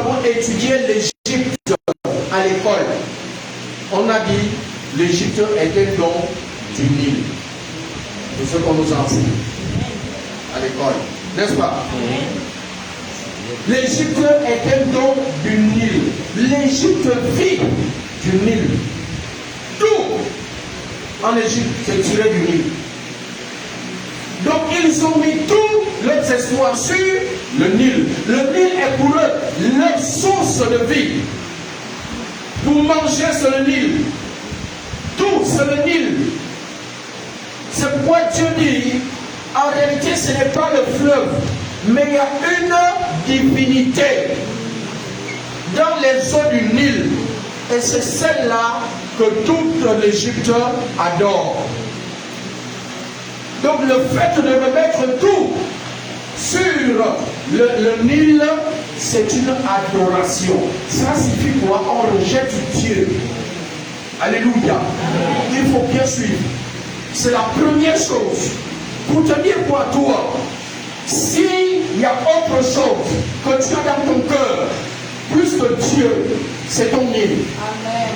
avons étudié l'Égypte à l'école, on a dit l'Égypte était un don du Nil. C'est ce qu'on nous enseigne à l'école, n'est-ce pas? L'Égypte est un don du Nil. L'Égypte vit du Nil. Tout en Égypte, c'est tiré du Nil. Donc ils ont mis tous leurs espoirs sur le Nil. Le Nil est pour eux leur source de vie. Pour manger, c'est le Nil. Tout, c'est le Nil. C'est pourquoi Dieu dit, en réalité, ce n'est pas le fleuve, mais il y a une divinité dans les eaux du Nil. Et c'est celle-là que toute l'Égypte adore. Donc le fait de remettre tout sur le Nil, c'est une adoration. Ça signifie quoi? On rejette Dieu. Alléluia. Il faut bien suivre. C'est la première chose. Pour te dire quoi, toi, s'il y a autre chose que tu as dans ton cœur, plus que Dieu, c'est ton Nil. Amen.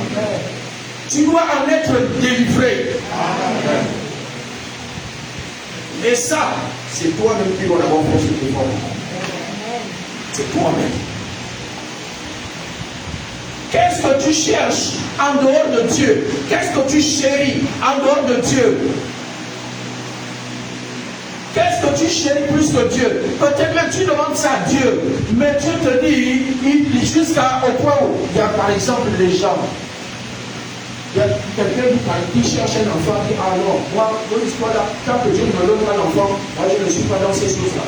Tu dois en être délivré. Amen. Et ça, c'est toi-même qui dois d'abord faire ce effort. C'est toi-même. Qu'est-ce que tu cherches en dehors de Dieu? Qu'est-ce que tu chéris en dehors de Dieu? Qu'est-ce que tu chéris plus que Dieu? Peut-être même tu demandes ça à Dieu, mais Dieu te dit, jusqu'au point où il y a par exemple les gens. Il y a quelqu'un qui cherche un enfant, qui dit, ah non, moi, dans l'histoire là, tant que Dieu ne me donne pas d'enfant, moi je ne suis pas dans ces choses-là.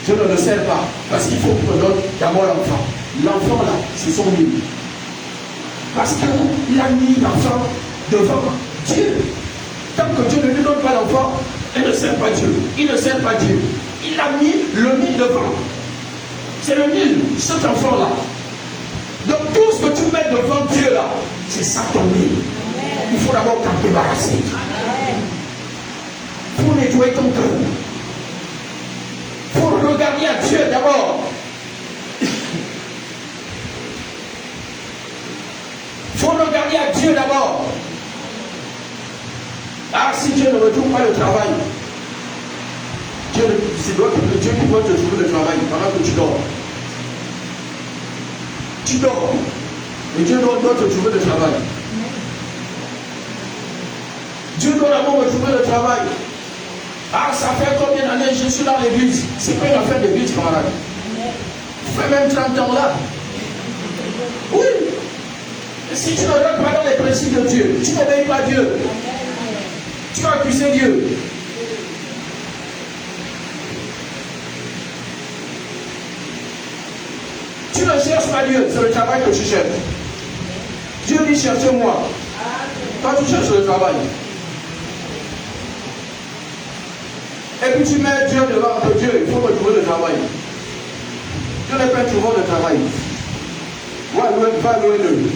Je ne le sais pas, parce qu'il faut qu'il me donne d'abord l'enfant. L'enfant là, c'est son Nil. Parce qu'il a mis l'enfant devant Dieu. Tant que Dieu ne lui donne pas l'enfant, il ne sert pas Dieu. Il ne sert pas Dieu. Il a mis le Nil devant. C'est le Nil, cet enfant-là. Donc tout ce que tu mets devant Dieu là, c'est ça ton Nil. Il faut d'abord t'en débarrasser. Il faut nettoyer ton cœur. Il faut regarder à Dieu d'abord. Il faut regarder à Dieu d'abord. Ah, si Dieu ne retrouve pas le travail, c'est Dieu qui doit te trouver le travail pendant que tu dors. Tu dors. Et Dieu doit te trouver le travail. Dieu doit d'abord me trouver le travail. Ah, ça fait combien d'années je suis dans l'église? C'est pas une affaire d'église, camarade. Ça fait même 30 ans là. Oui. Et si tu ne rentres pas dans les principes de Dieu, tu n'obéis pas Dieu, tu vas accuser Dieu. Tu ne cherches pas Dieu, c'est le travail que tu cherches. Dieu dit cherchez-moi. Toi tu cherches le travail. Et puis tu mets Dieu devant Dieu, il faut me trouver le travail. Dieu n'est pas trouvant le travail. Ouais, pas loin de lui.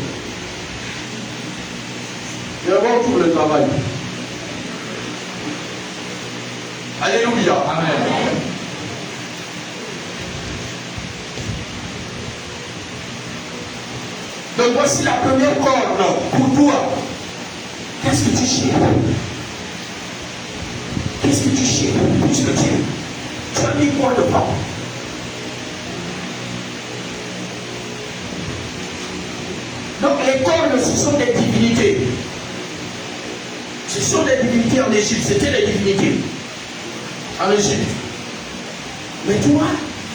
Et d'abord on trouve le travail. Alléluia. Amen. Donc voici la première corde pour toi. Qu'est-ce que tu cherches? Qu'est-ce que tu cherches? Plus que Dieu. Tu as mis quoi devant? Donc les cordes, ce sont des divinités. Ce sont des divinités en Égypte. C'était des divinités en Égypte. Mais toi,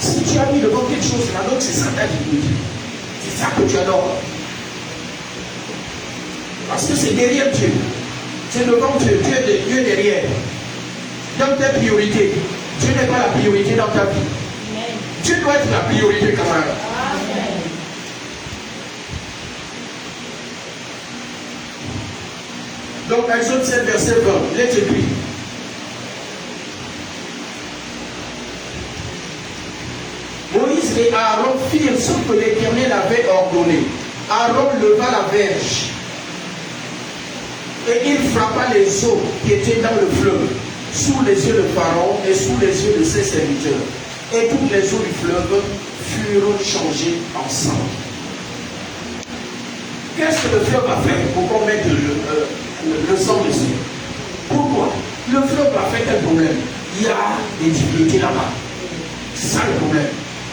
si tu as mis devant quelque chose là, donc c'est ça ta divinité. C'est ça que tu adores. Parce que c'est derrière Dieu. C'est devant Dieu. Dieu est derrière. Dans tes priorités. Dieu n'est pas la priorité dans ta vie. Dieu doit être la priorité, camarade. Donc, Exode 7, verset 20, il est écrit. Moïse et Aaron firent ce que l'Éternel avait ordonné. Aaron leva la verge et il frappa les eaux qui étaient dans le fleuve, sous les yeux de Pharaon et sous les yeux de ses serviteurs. et toutes les eaux du fleuve furent changées en sang. Qu'est-ce que le fleuve a fait pour qu'on mette le sang dessus? Pourquoi? Le fleuve a fait un problème. Il y a des divinités là-bas. C'est ça le problème.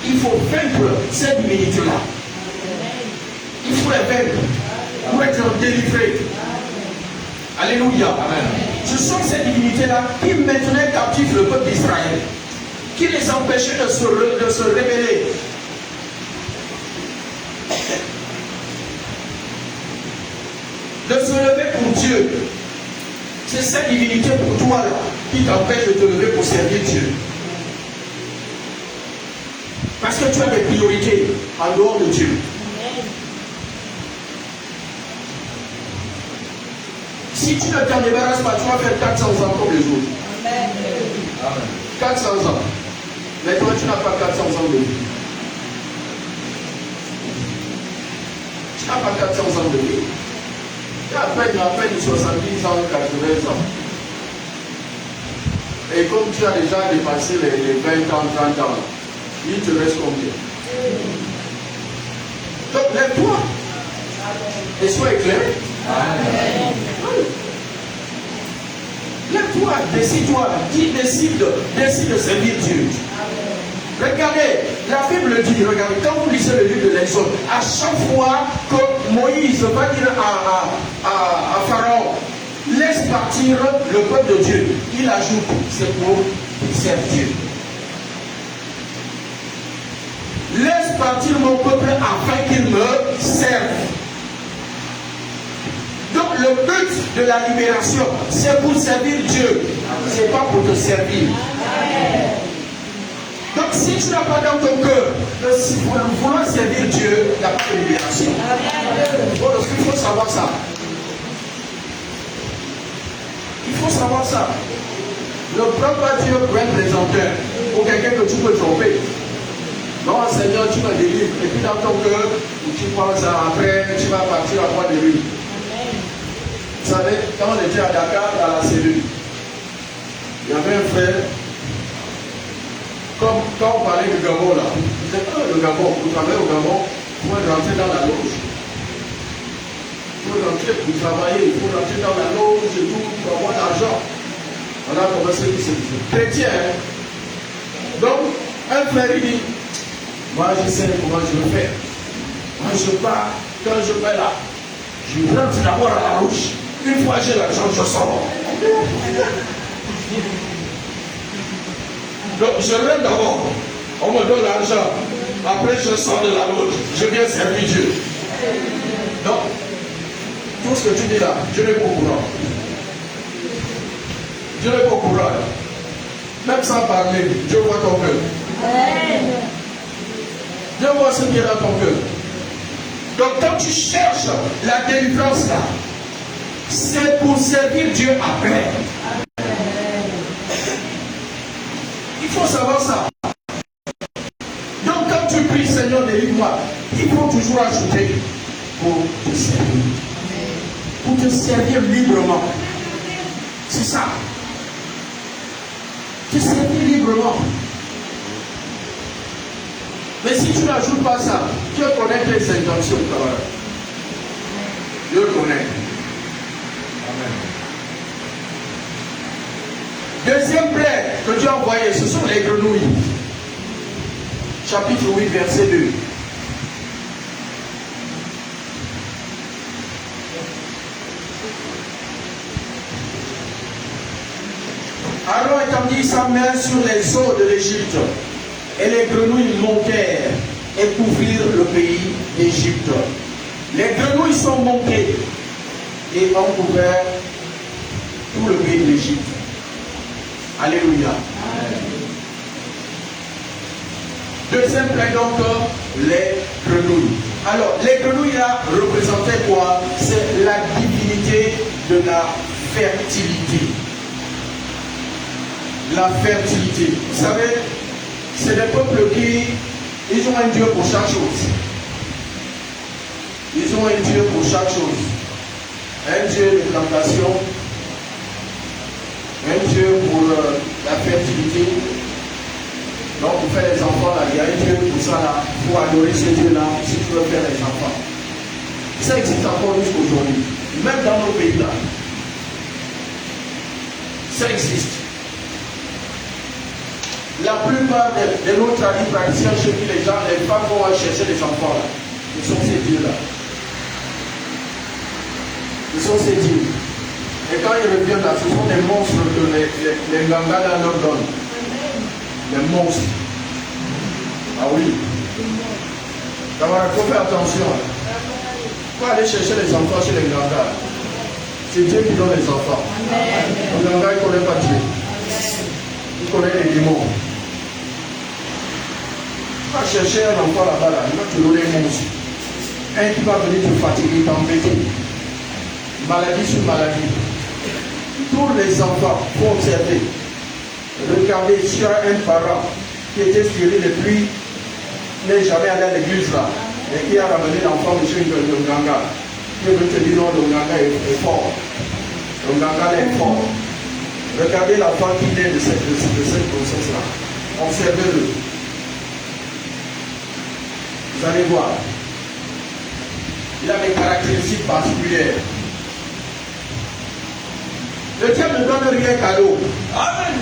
Il faut vaincre ces divinités-là. Il faut les vaincre pour être délivré. Alléluia. Amen. Ce sont ces divinités-là qui maintenaient captif le peuple d'Israël, qui les empêchaient de se révéler. De se lever pour Dieu. C'est cette divinité pour toi là qui t'empêche de te lever pour servir Dieu. Parce que tu as des priorités en dehors de Dieu. Si tu ne t'en débarrasses pas, tu vas faire 400 ans comme les autres. Amen. 400 ans. Mais toi, tu n'as pas 400 ans de vie. Tu n'as pas 400 ans de vie. Tu as à peine 70 ans, 80 ans. Et comme tu as déjà dépassé les 20 ans, 30 ans, il te reste combien? Donc lève-toi et sois éclairé. Amen. Lève-toi, décide-toi, qui décide de servir Dieu. Regardez, la Bible dit, regardez, quand vous lisez le livre de l'Exode, à chaque fois que Moïse va dire à Pharaon, laisse partir le peuple de Dieu, il ajoute, c'est pour servir Dieu. Laisse partir mon peuple afin qu'il me serve. Donc le but de la libération, c'est pour servir Dieu. Ce n'est pas pour te servir. Donc si tu n'as pas dans ton cœur de vouloir servir Dieu, il n'y a pas de libération. Bon, donc il faut savoir ça. Il faut savoir ça. Ne prends pas Dieu pour un présenteur, pour quelqu'un que tu peux tromper. Non, Seigneur, tu me délivres. Et puis dans ton cœur, tu penses après, tu vas partir à droite de lui. Vous savez, quand on était à Dakar, à la cellule, il y avait un frère, quand on parlait du Gabon là, il disait, le Gabon, vous travaillez au Gabon, il faut rentrer dans la loge. Il faut rentrer pour travailler, il faut rentrer dans la loge et tout, pour avoir l'argent. On a commencé à se dire, chrétien. Hein? Donc, un frère il dit, moi je sais comment je vais faire. Moi je pars, quand je vais là, je rentre d'abord à la loge. Une fois j'ai l'argent, je sors. Donc je rentre d'abord, on me donne l'argent, après je sors de la loge, je viens servir Dieu. Donc, tout ce que tu dis là, je n'ai pas au courant. Je n'ai pas au courant. Même sans parler, Dieu voit ton cœur. Dieu voit ce qui est dans ton cœur. Donc quand tu cherches la délivrance là, c'est pour servir Dieu après. Il faut savoir ça. Donc quand tu pries, Seigneur, délivre-moi, il faut toujours ajouter pour te servir. Pour te servir librement. C'est ça. Te servir librement. Mais si tu n'ajoutes pas ça, Dieu connaît tes intentions. Dieu connaît. Amen. Deuxième plaie que Dieu a envoyé, ce sont les grenouilles. Chapitre 8, verset 2. Aaron étendit sa main sur les eaux de l'Égypte, et les grenouilles montèrent et couvrirent le pays d'Égypte. Les grenouilles sont montées et ont couvert tout le pays d'Égypte. Alléluia. Deuxième plaie donc, les grenouilles. Alors, les grenouilles là représentaient quoi? C'est la divinité de la fertilité. La fertilité. Vous savez, c'est des peuples qui, ils ont un Dieu pour chaque chose. Ils ont un Dieu pour chaque chose. Un Dieu de plantation, un Dieu pour la fertilité, Donc pour faire les enfants là, il y a un Dieu pour ça là, pour adorer ce Dieu-là, si tu veux faire les enfants. Ça existe encore jusqu'aujourd'hui, même dans nos pays là. Ça existe. La plupart de nos traditions chez qui les gens, les femmes vont chercher les enfants là. Ce sont ces dieux-là. Ce sont ces dieux. Et quand ils reviennent là, ce sont des monstres que les gangas là leur donnent. Les monstres. Ah oui. Donc il faut faire attention. Il faut aller chercher les enfants chez les gangas. C'est Dieu qui donne les enfants. Le ganga, il ne connaît pas Dieu. Il connaît les démons. Tu vas chercher un enfant là-bas, là, il va te donner un monstre. Un qui va venir te fatiguer, t'embêter. Maladie sur maladie. Tous les enfants, il faut observer. Regardez, si tu as un parent qui était stérile depuis, n'est jamais allé à l'église là, et qui a ramené l'enfant de chez le ganga. Je veux te dire, non, le ganga est fort. Le ganga est fort. Regardez l'enfant qui naît de cette grossesse-là. Observez-le. Vous allez voir. Il a des caractéristiques particulières. Le diable ne donne rien cadeau. Amen.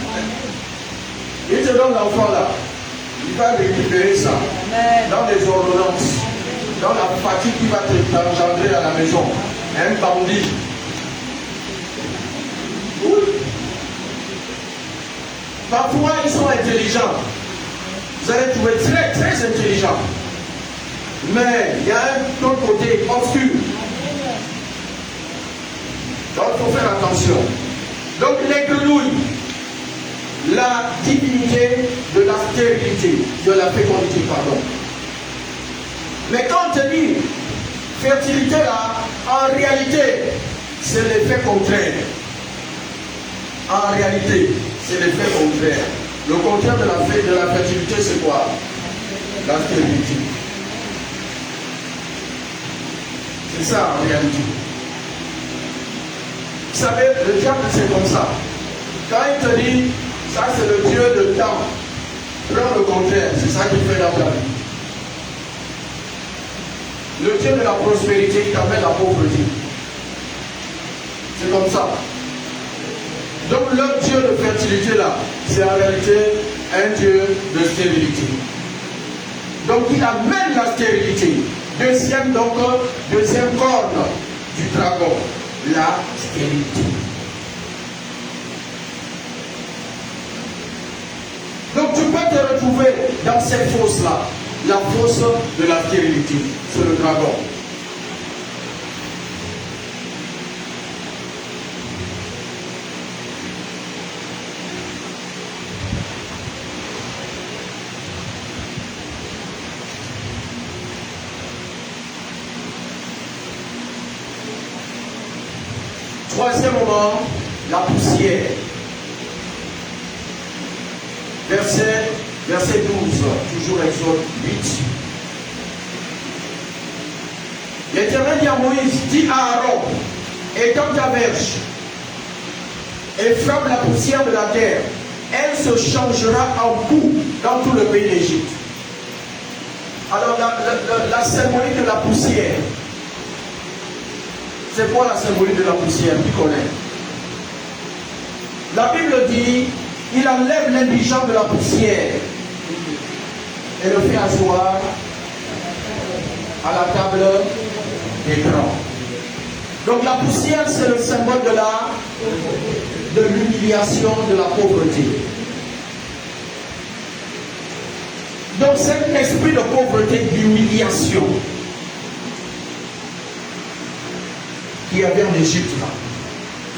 Il te donne l'enfant là. Il va récupérer ça. Amen. Dans les ordonnances. Dans la fatigue qui va t'engendrer à la maison. Un bandit. Oui. Parfois, ils sont intelligents. Vous allez trouver très, très intelligents. Mais il y a un autre côté obscur. Donc, il faut faire attention. Donc, les grenouilles, la divinité de la stérilité, de la fécondité, pardon. Mais quand on te dit fertilité là, en réalité, c'est l'effet contraire. En réalité, c'est l'effet contraire. Le contraire de la fertilité, c'est quoi? La stérilité. C'est ça en réalité. Vous savez, le diable c'est comme ça. Quand il te dit, ça c'est le Dieu de temps, prends le contraire, c'est ça qu'il fait dans ta vie. Le Dieu de la prospérité qui t'amène la pauvreté. C'est comme ça. Donc le Dieu de fertilité là, c'est en réalité un Dieu de stérilité. Donc il amène la stérilité. Deuxième corne du dragon, la stérilité. Donc tu peux te retrouver dans cette fosse-là, la fosse de la stérilité, c'est le dragon. Troisième moment, la poussière. Verset 12, toujours Exode 8. L'Éternel dit à Moïse, dis à Aaron, étends ta verge et frappe la poussière de la terre. Elle se changera en boue dans tout le pays d'Égypte. Alors la symbolique de la poussière. C'est quoi la symbolique de la poussière? Qui connaît? La Bible dit, il enlève l'indigent de la poussière et le fait asseoir à la table des grands. Donc la poussière, c'est le symbole de l'humiliation, de la pauvreté. Donc cet esprit de pauvreté, d'humiliation qu'il y avait en Égypte,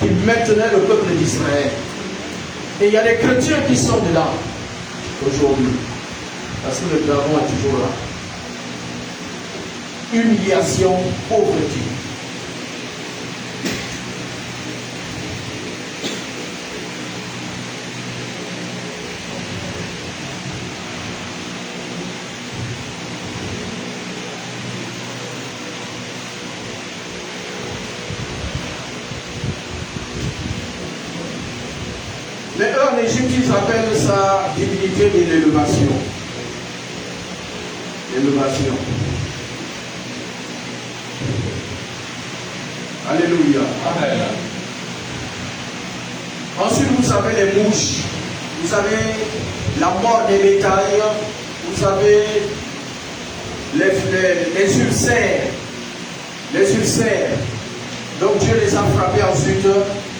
qui maintenait le peuple d'Israël. Et il y a des chrétiens qui sont dedans aujourd'hui. Parce que le dragon est toujours là. Humiliation, pauvreté. Égypte, ils appellent sa divinité de l'élévation. L'élévation. Alléluia. Amen. Ensuite, vous savez les mouches. Vous savez la mort des bétails. Vous savez les ulcères. Les ulcères. Donc Dieu les a frappés ensuite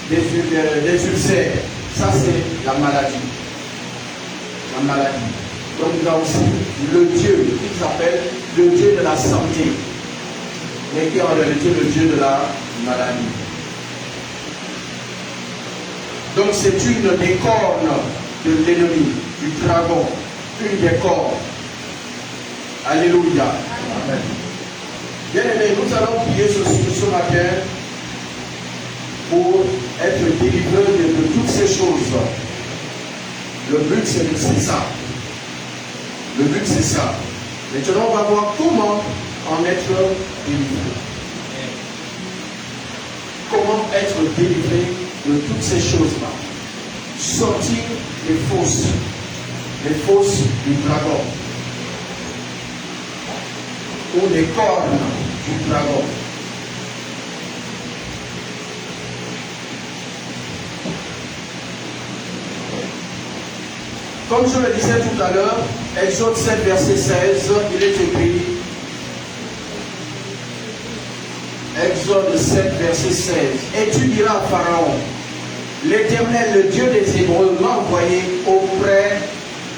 des ulcères. Ça c'est la maladie. La maladie. Donc là aussi, le Dieu qui s'appelle le Dieu de la santé. Mais qui est en réalité le Dieu de la maladie. Donc c'est une des cornes de l'ennemi, du dragon. Une des cornes. Alléluia. Amen. Bien aimé, nous allons prier ce matin pour être délivrés de toutes ces choses. Le but c'est ça. Le but c'est ça. Maintenant on va voir comment en être délivré. Comment être délivré de toutes ces choses-là. Sortir les fausses du dragon. Ou les cornes du dragon. Comme je le disais tout à l'heure, Exode 7, verset 16, il est écrit, Exode 7, verset 16, et tu diras à Pharaon, l'Éternel, le Dieu des Hébreux, m'a envoyé auprès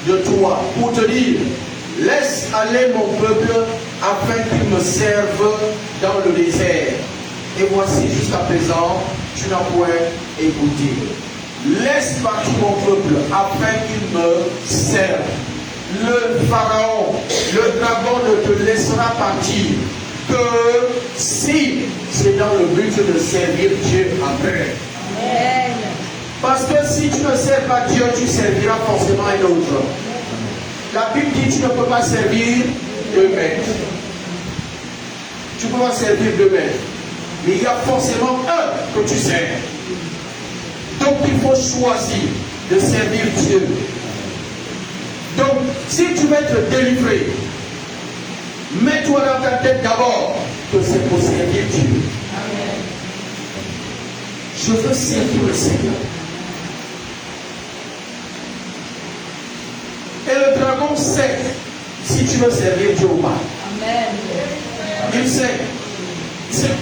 de toi pour te dire, laisse aller mon peuple afin qu'il me serve dans le désert. Et voici jusqu'à présent, tu n'as point écouté. Laisse partir mon peuple afin qu'il me serve. Le pharaon, le dragon ne te laissera partir que si c'est dans le but de servir Dieu après. Amen. Parce que si tu ne sers pas Dieu, tu serviras forcément un autre. La Bible dit tu ne peux pas servir deux maîtres. Tu peux pas servir deux maîtres. Mais il y a forcément un que tu sers. Donc il faut choisir de servir Dieu. Donc si tu veux être délivré, mets-toi dans ta tête d'abord que c'est pour servir Dieu. Amen. Je veux servir le Seigneur. Et le dragon sait si tu veux servir Dieu ou pas. Amen. Il sait.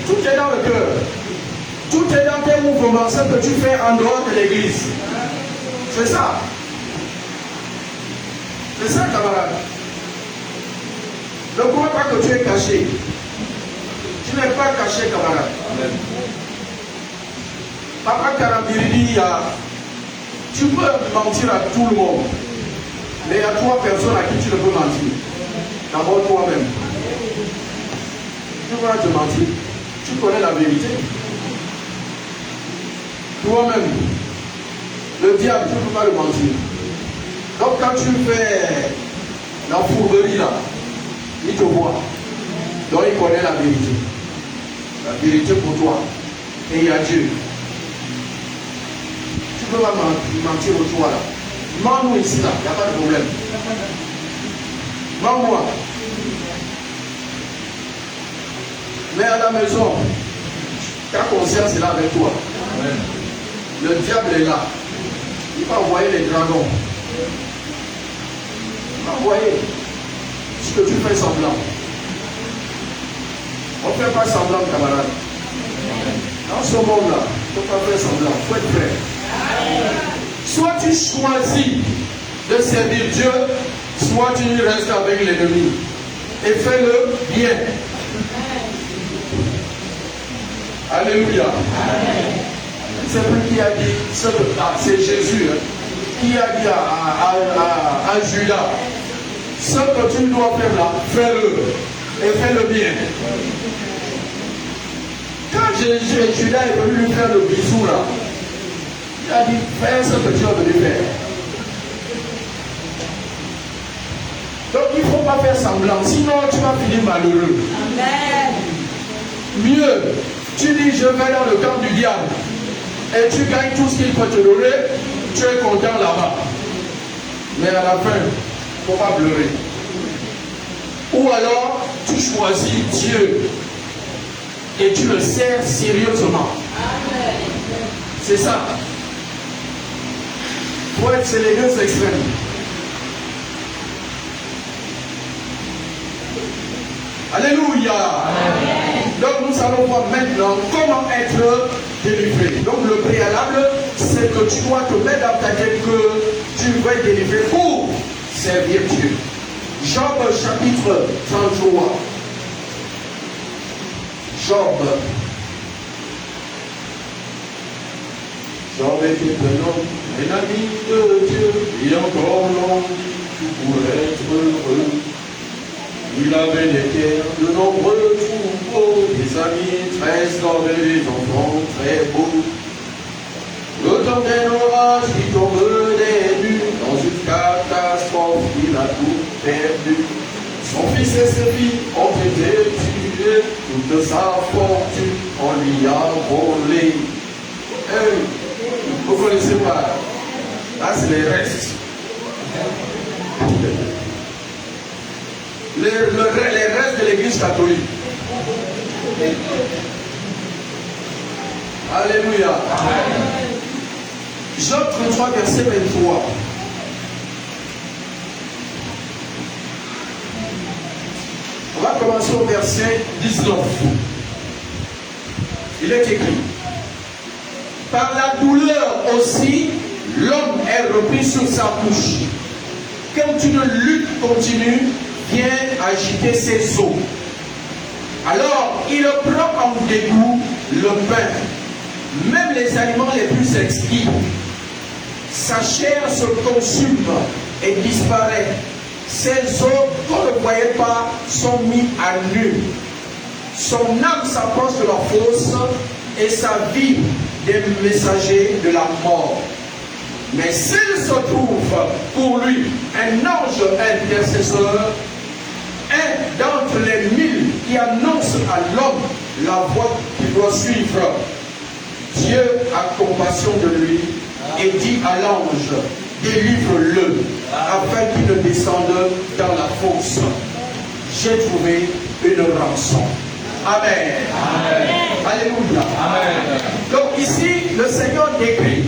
Tout est dans le cœur. Tout est dans tes mouvements, ce que tu fais en dehors de l'église. C'est ça. C'est ça, camarade. Ne crois pas que tu es caché. Tu n'es pas caché, camarade. Amen. Papa Karambiri, tu peux mentir à tout le monde. Mais il y a trois personnes à qui tu ne peux mentir. D'abord toi-même. Tu vas te mentir. Tu connais la vérité. Toi-même. Le diable, tu ne peux pas le mentir. Donc quand tu fais la fourberie là, il te voit. Donc il connaît la vérité. La vérité pour toi. Et il y a Dieu. Tu ne peux pas mentir au toi là. Mens-nous ici là, il n'y a pas de problème. Mens-moi. Mais à la maison, ta conscience est là avec toi. Amen. Le diable est là. Il va envoyer les dragons. Il va envoyer ce que tu fais semblant. On ne fait pas semblant, camarade. Dans ce monde-là, il ne faut pas faire semblant. Il faut être prêt. Soit tu choisis de servir Dieu, soit tu restes avec l'ennemi. Et fais-le bien. Alléluia. C'est plus qui a dit, c'est Jésus qui a dit à Judas, ce que tu dois faire là, fais-le. Et fais-le bien. Quand Judas est venu lui faire le bisou là, il a dit, fais ce que tu as venu faire. Donc il ne faut pas faire semblant, sinon tu vas finir malheureux. Amen. Mieux, tu dis je vais dans le camp du diable et tu gagnes tout ce qu'il peut te donner, tu es content là-bas. Mais à la fin, il ne faut pas pleurer. Ou alors, tu choisis Dieu et tu le sers sérieusement. C'est ça. Il faut être c'est les deux extrêmes. Alléluia. Amen. Donc nous allons voir maintenant comment être délivré. Donc le préalable, c'est que tu dois te mettre dans ta tête que tu vas être délivré pour servir Dieu. Job chapitre 33. Job était un homme, un ami de Dieu, et encore l'on dit pour être heureux. Il avait des terres, de nombreux troupeaux, des amis très sordés, des enfants très beaux. Le temps d'un orage qui tombe des nues, dans une catastrophe, il a tout perdu. Son fils et ses filles ont été tués, toute sa fortune, on lui a volé. Vous ne connaissez pas? Là, c'est les restes. Les restes de l'église catholique. Alléluia. Job 33, verset 23. On va commencer au verset 19. Il est écrit: par la douleur aussi, l'homme est repris sur sa bouche. Quand une lutte continue, vient agiter ses os. Alors, il prend en dégoût le pain, même les aliments les plus exquis. Sa chair se consume et disparaît. Ses os, qu'on ne voyait pas, sont mis à nu. Son âme s'approche de la fosse et sa vie des messagers de la mort. Mais s'il se trouve pour lui un ange intercesseur, un d'entre les 1000 qui annonce à l'homme la voie qu'il doit suivre, Dieu a compassion de lui et dit à l'ange: délivre-le afin qu'il ne descende dans la fosse. J'ai trouvé une rançon. Amen. Amen. Alléluia. Amen. Donc ici, le Seigneur décrit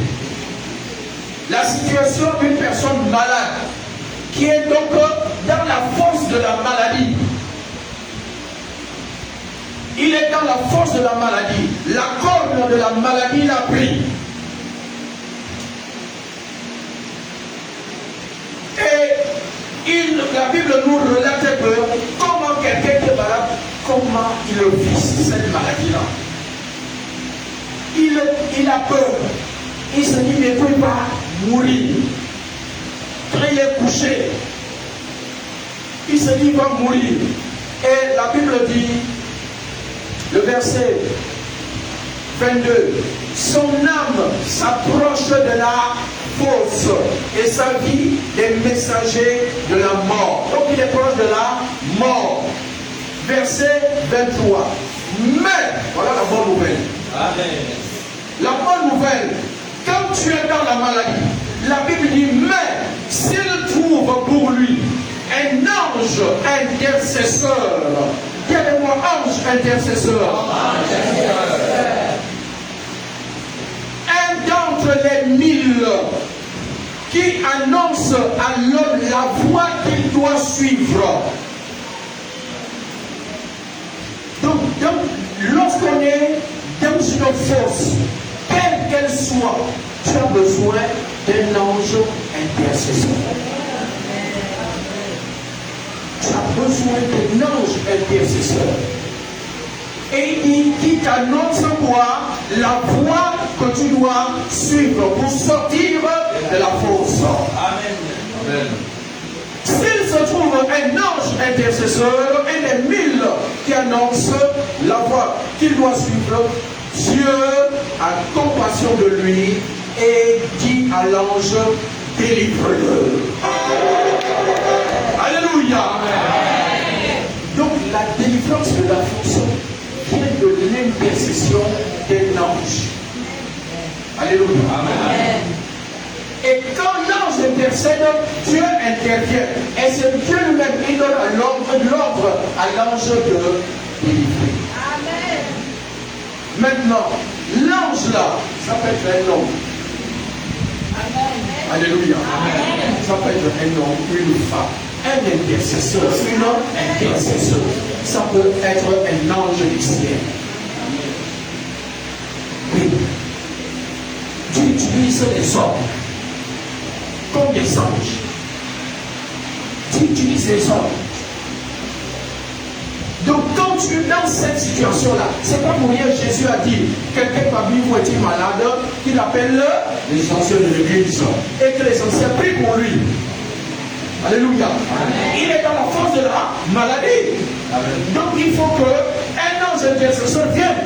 la situation d'une personne malade qui est donc dans la force de la maladie. Il est dans la force de la maladie. La corne de la maladie l'a pris. Et la Bible nous relate un peu comment quelqu'un qui est malade, comment il vit cette maladie-là. Il a peur. Il se dit, mais il ne peut pas mourir. Quand il est couché, il se dit, il va mourir. Et la Bible dit, le verset 22, son âme s'approche de la fosse et sa vie des messagers de la mort. Donc il est proche de la mort. Verset 23. Mais, voilà la bonne nouvelle. Amen. La bonne nouvelle, quand tu es dans la maladie, la Bible dit, mais s'il trouve pour lui un ange intercesseur, dis-moi ange intercesseur, un d'entre les 1000 qui annonce à l'homme la voie qu'il doit suivre. Donc lorsqu'on est dans une fosse, quelle qu'elle soit, tu as besoin d'un ange intercesseur. Tu as besoin d'un ange intercesseur. Et il t'annonce quoi? La voie que tu dois suivre pour sortir de la fosse. Amen. Amen. S'il se trouve un ange intercesseur, un des 1000 qui annonce la voie qu'il doit suivre, Dieu a compassion de lui et dit à l'ange: délivre-le. Alléluia. Amen. Donc la délivrance de la fosse vient de l'intercession d'un ange. Alléluia. Amen. Et quand l'ange intercède, Dieu intervient. Et c'est Dieu lui-même qui donne l'ordre à l'ange de délivrer. Amen. Maintenant, l'ange là, ça peut être un homme. Amen. Alléluia. Amen. Ça peut être un homme, une femme, un intercesseur, une intercesseur. Ça peut être un ange du ciel. Oui. Tu utilises les hommes comme des anges. Tu utilises les hommes. Donc quand tu es dans cette situation-là, c'est pas pour rien Jésus a dit, quelqu'un parmi vous est-il malade, qu'il appelle les anciens de l'église et que les anciens prient pour lui. Alléluia. Amen. Il est dans la force de la maladie. Amen. Donc il faut qu'un ange intercesseur vienne,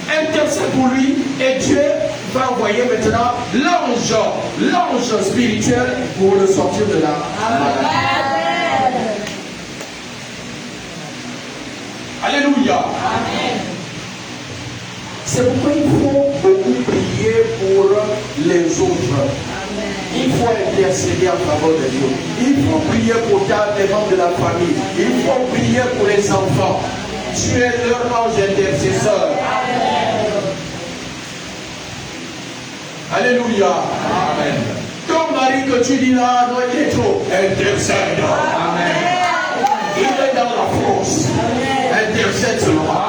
intercède pour lui et Dieu va envoyer maintenant l'ange spirituel pour le sortir de la maladie. Alléluia. Amen. C'est pourquoi il faut beaucoup prier pour les autres. Amen. Il faut intercéder en faveur de Dieu. Il faut prier pour les membres de la famille. Il faut prier pour les enfants. Tu es leur ange intercesseur. Amen. Alléluia. Amen. Ton mari que tu dis là, non, il est trop. Intercède. Amen. Il est dans la force. Intercède seulement.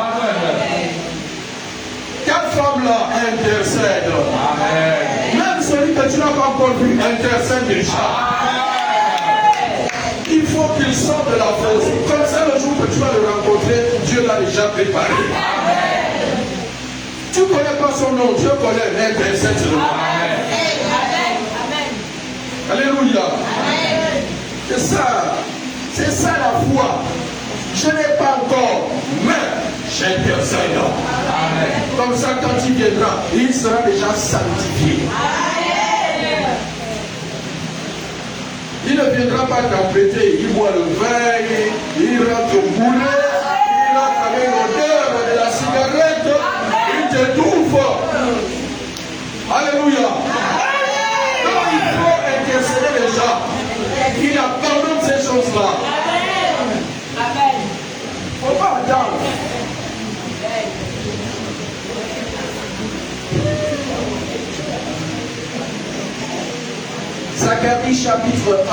Ta femme là, intercède. Amen. Même celui que tu n'as pas encore vu, intercède déjà. Il faut qu'il sorte de la force. Comme ça, le jour que tu vas le rencontrer, Dieu l'a déjà préparé. Amen. Tu ne connais pas son nom, Dieu connaît, intercède seulement. Amen. Alléluia. Amen. C'est ça la foi. Je n'ai pas encore, mais j'intercède. Amen. Comme ça, quand il viendra, il sera déjà sanctifié. Amen. Il ne viendra pas t'embêter. Il boit le vin, il rentre au boulet, il rentre avec l'odeur de la cigarette, il t'étouffe. Alléluia. Donc il faut intercéder les gens. Il abandonne ces choses-là. Amen. Faut pas attendre. Zacharie chapitre 1.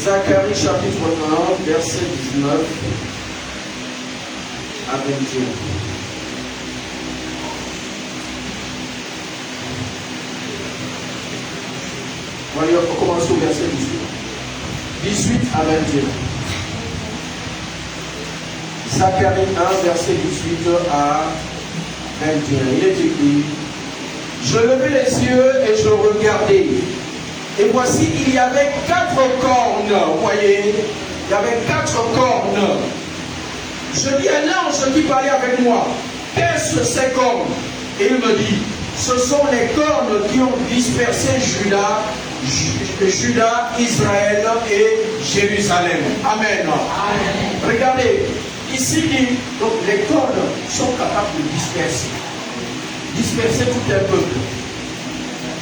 Zacharie chapitre 1, verset 19 à 21. Voyons, on commence au verset 18 à 21. Zacharie 1, verset 18 à 21. Il est écrit: je levai les yeux et je regardai. Et voici, il y avait 4 cornes. Vous voyez, il y avait 4 cornes. Je dis à l'ange qui parlait avec moi: qu'est-ce que ces cornes? Et il me dit: ce sont les cornes qui ont dispersé Juda, Israël et Jérusalem. Amen. Amen. Regardez, ici dit, donc les cornes sont capables de disperser tout un peuple.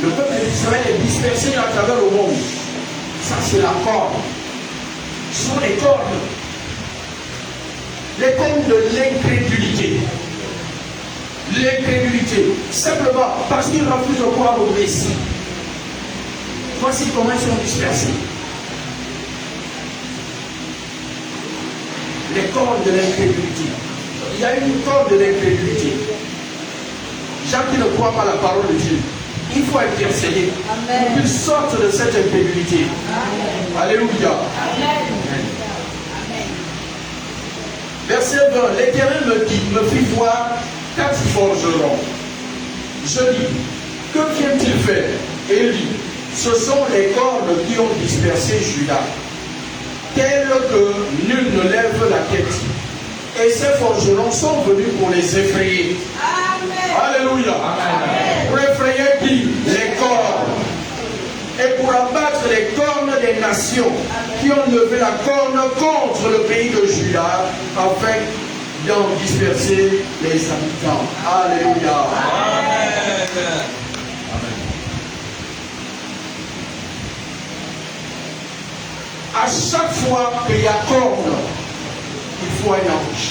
Le peuple d'Israël est dispersé à travers le monde. Ça, c'est la corne. Ce sont les cornes. Les cornes de l'incrédulité. L'incrédulité. Simplement parce qu'ils refusent de croire au Messie. Voici comment ils sont dispersés. Les cornes de l'incrédulité. Il y a une corde de l'incrédulité. Gens qui ne croient pas la parole de Dieu. Il faut intercéder pour qu'ils sortent de cette incrédulité. Amen. Alléluia. Amen. Verset 20. L'Éternel me fit voir 4 forgerons. Je dis: que viennent-ils faire? Et il dit: ce sont les cornes qui ont dispersé Juda, telles que nul ne lève la tête. Et ces forgerons sont venus pour les effrayer. Amen. Alléluia. Amen. Pour effrayer qui? Les cornes. Et pour abattre les cornes des nations qui ont levé la corne contre le pays de Juda, afin d'en disperser les habitants. Alléluia. Amen. À chaque fois qu'il y a corne, il faut un ange.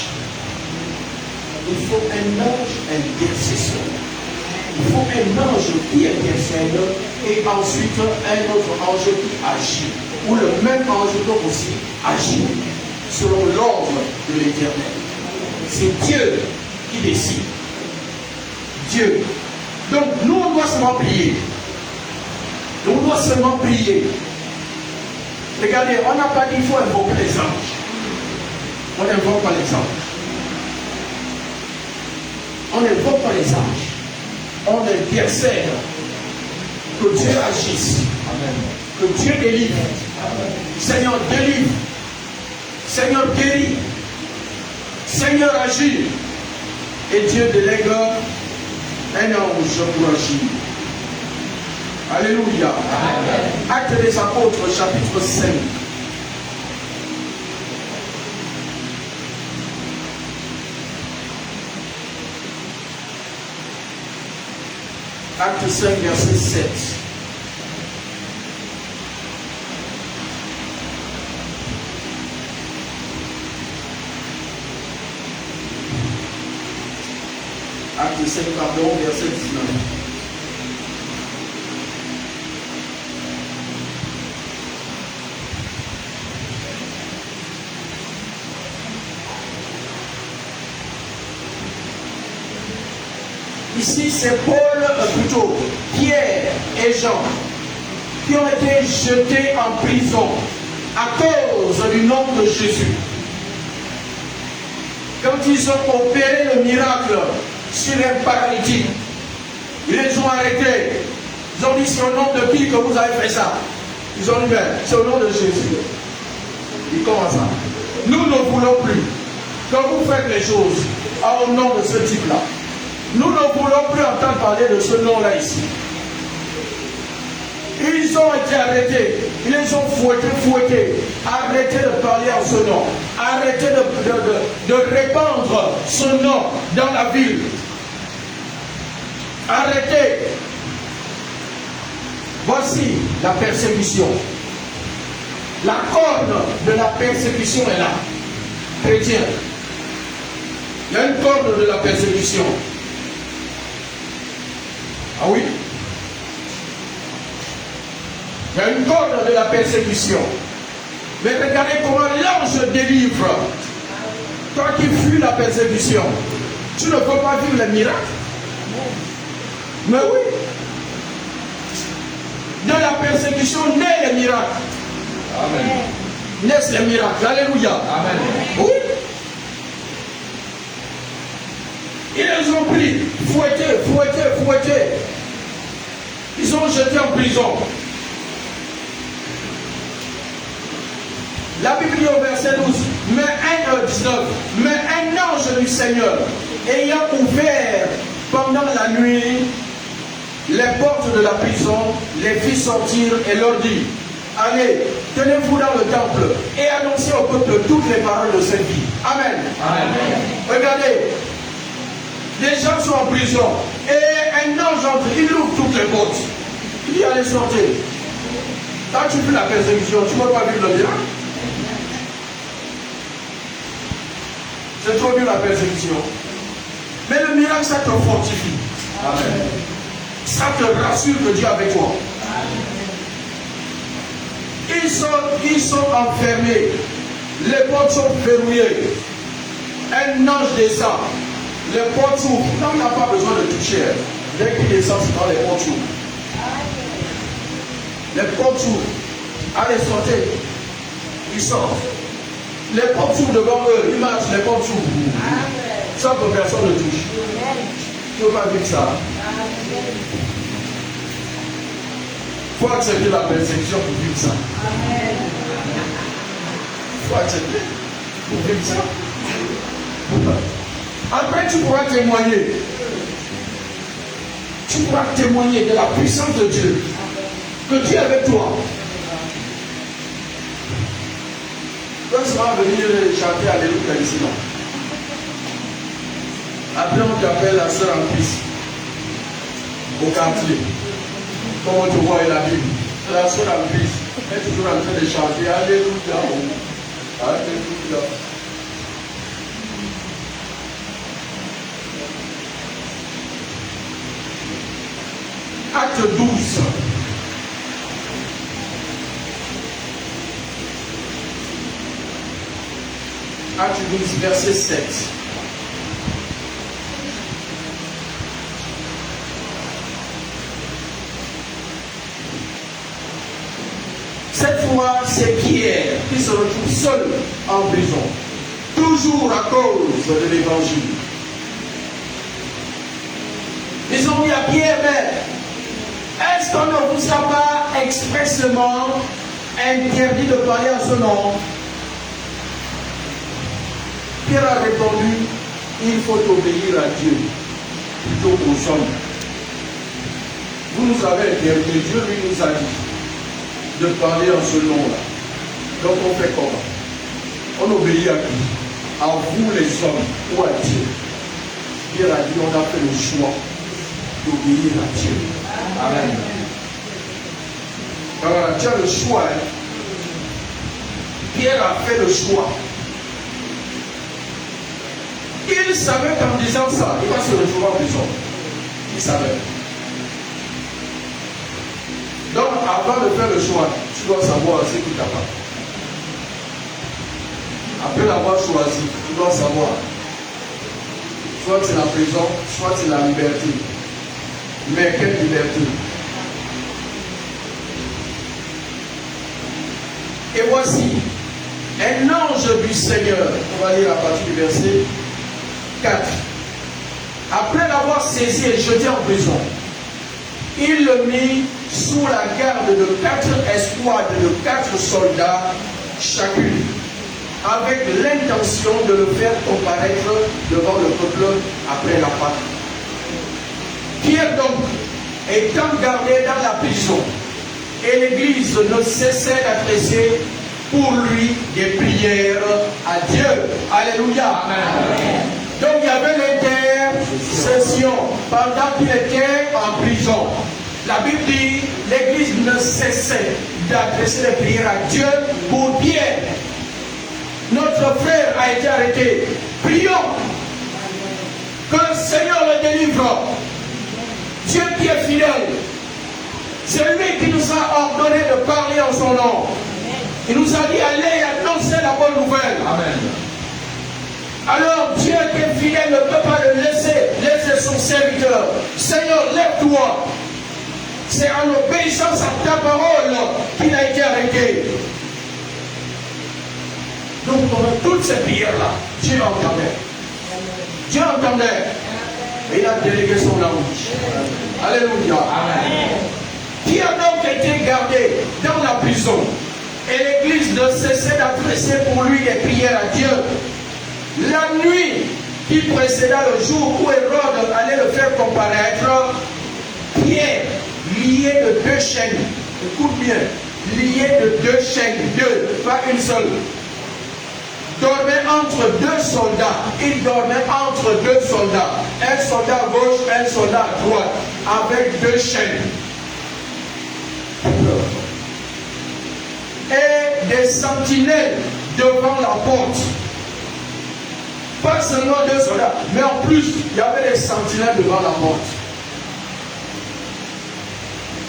Il faut un ange intercesseur. Il faut un ange qui intercède et ensuite un autre ange qui agit. Ou le même ange peut aussi agir selon l'ordre de l'Éternel. C'est Dieu qui décide. Dieu. Donc nous on doit seulement prier. Nous on doit seulement prier. Regardez, on n'a pas dit qu'il faut invoquer les anges. On n'invoque pas les anges. On n'invoque pas les anges. On intercède. Que Dieu agisse. Amen. Que Dieu délivre. Amen. Seigneur, délivre. Seigneur, guérit. Seigneur, agit. Et Dieu délègue un ange pour agir. Alléluia. Amen. Actes des Apôtres, chapitre 5. Acte 5, verset 7. Acte 5, pardon, verset 19. Ici, c'est Paul, plutôt Pierre et Jean qui ont été jetés en prison à cause du nom de Jésus. Quand ils ont opéré le miracle sur les paralytiques, ils les ont arrêtés. Ils ont dit, c'est au nom de qui que vous avez fait ça? Ils ont dit, c'est au nom de Jésus. Ils commencent ça. Nous ne voulons plus. Quand vous faites les choses au nom de ce type-là, nous ne voulons plus entendre parler de ce nom-là ici. Ils ont été arrêtés. Ils les ont fouettés. Arrêtez de parler en ce nom. Arrêtez de répandre ce nom dans la ville. Arrêtez. Voici la persécution. La corde de la persécution est là. Chrétien. Il y a une corde de la persécution. Ah oui? Il y a une corde de la persécution. Mais regardez comment l'ange délivre. Toi qui fuis la persécution, tu ne peux pas vivre les miracles. Mais oui. De la persécution naît les miracles. Amen. Naissent les miracles. Alléluia. Amen. Oui. Ils les ont pris, fouettés. Ils ont jeté en prison. La Bible dit au verset 12, mais un ange du Seigneur, ayant ouvert pendant la nuit les portes de la prison, les fit sortir et leur dit, allez, tenez-vous dans le temple et annoncez au peuple toutes les paroles de cette vie. Amen. Amen. Regardez. Les gens sont en prison et un ange entre, il ouvre toutes les portes. Il dit allez sortir. Quand tu fais la persécution, tu ne peux pas vivre le miracle. C'est trop bien la persécution. Mais le miracle, ça te fortifie. Amen. Ça te rassure que Dieu est avec toi. Ils sont enfermés. Les portes sont verrouillées. Un ange descend. Les portes s'ouvrent. On n'a pas besoin de toucher. Dès qu'il descend, c'est dans les portes s'ouvrent. Les portes s'ouvrent. Allez, sortez. Ils sortent. Les portes s'ouvrent devant eux. Ils marchent, les portes s'ouvrent. Sans que personne ne touche. Tu ne peux pas vivre ça. Il faut accepter la persécution pour vivre ça. Il faut accepter pour vivre ça. Après, tu pourras témoigner. Tu pourras témoigner de la puissance de Dieu. Que Dieu est avec toi. Quand tu vas venir chanter Alléluia ici, non? Après, on t'appelle la sœur en Christ. Au quartier. Comme on te voit la Bible. La sœur en Christ. Elle est toujours en train de chanter Alléluia. Alléluia. Acte 12. Acte 12, verset 7. Cette fois, c'est Pierre qui se retrouve seul en prison, toujours à cause de l'évangile. Ils ont dit à Pierre, mais est-ce qu'on ne vous a pas expressément interdit de parler à ce nom? Pierre a répondu, il faut obéir à Dieu plutôt qu'aux hommes. Vous nous avez interdit, Dieu lui nous a dit de parler en ce nom-là. Donc on fait comment? On obéit à qui? À vous les hommes ou à Dieu? Pierre a dit, on a fait le choix d'obéir à Dieu. Amen. Alors tu as le choix. Hein? Pierre a fait le choix. Il savait qu'en disant ça, il va se retrouver en prison. Il savait. Donc, avant de faire le choix, tu dois savoir ce qui t'attend. Après l'avoir choisi, tu dois savoir. Soit c'est la prison, soit c'est la liberté. Mais quelle liberté? Et voici, un ange du Seigneur, on va lire à partir du verset 4. Après l'avoir saisi et jeté en prison, il le mit sous la garde de 4 escouades de 4 soldats chacune, avec l'intention de le faire comparaître devant le peuple après la Pâque. Pierre donc, étant gardé dans la prison, et l'Église ne cessait d'adresser pour lui des prières à Dieu. Alléluia. Amen. Donc il y avait l'intercession pendant qu'il était en prison. La Bible dit, l'Église ne cessait d'adresser des prières à Dieu pour Pierre. Notre frère a été arrêté. Prions que le Seigneur le délivre. Dieu qui est fidèle. C'est lui qui nous a ordonné de parler en son nom. Il nous a dit, allez annoncer la bonne nouvelle. Amen. Alors Dieu qui est fidèle ne peut pas le laisser son serviteur. Seigneur, lève-toi. C'est en obéissance à ta parole qu'il a été arrêté. Donc pendant toutes ces prières-là, Dieu entendait. Dieu entendait. Et il a délégué son ange. Alléluia. Amen. Qui a donc été gardé dans la prison. Et l'Église ne cessait d'adresser pour lui des prières à Dieu. La nuit qui précéda le jour où Hérode allait le faire comparaître, Pierre, lié de 2 chaînes, écoute bien, lié de 2 chaînes, 2, pas une seule, dormait entre 2 soldats. Il dormait entre 2 soldats, un soldat à gauche, un soldat à droite, avec 2 chaînes. Et des sentinelles devant la porte. Pas seulement 2 soldats, mais en plus, il y avait des sentinelles devant la porte.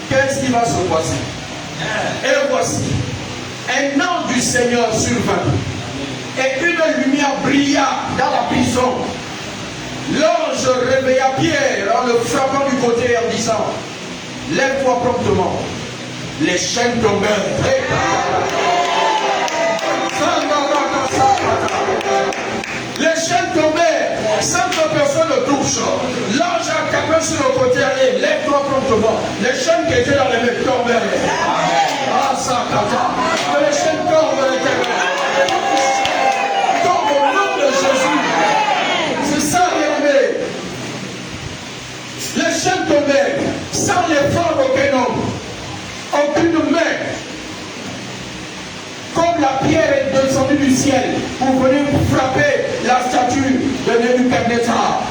Qu'est-ce qui va se passer? Et voici, un ange du Seigneur survint, et une lumière brilla dans la prison. L'ange réveilla Pierre en le frappant du côté en disant, lève-toi promptement. Les chaînes tombèrent. Les chaînes tombèrent sans que personne ne touche. L'ange a tapé sur le côté, allez, lève-toi promptement. Les chaînes qui étaient dans les mains tombèrent. Ah, ça, tata. Que les chaînes tombent, l'éternel. Tombe au nom de Jésus. C'est ça, bien-aimé. Les chaînes tombèrent sans l'effort d'aucun homme. Aucun Nebuchadnezzar.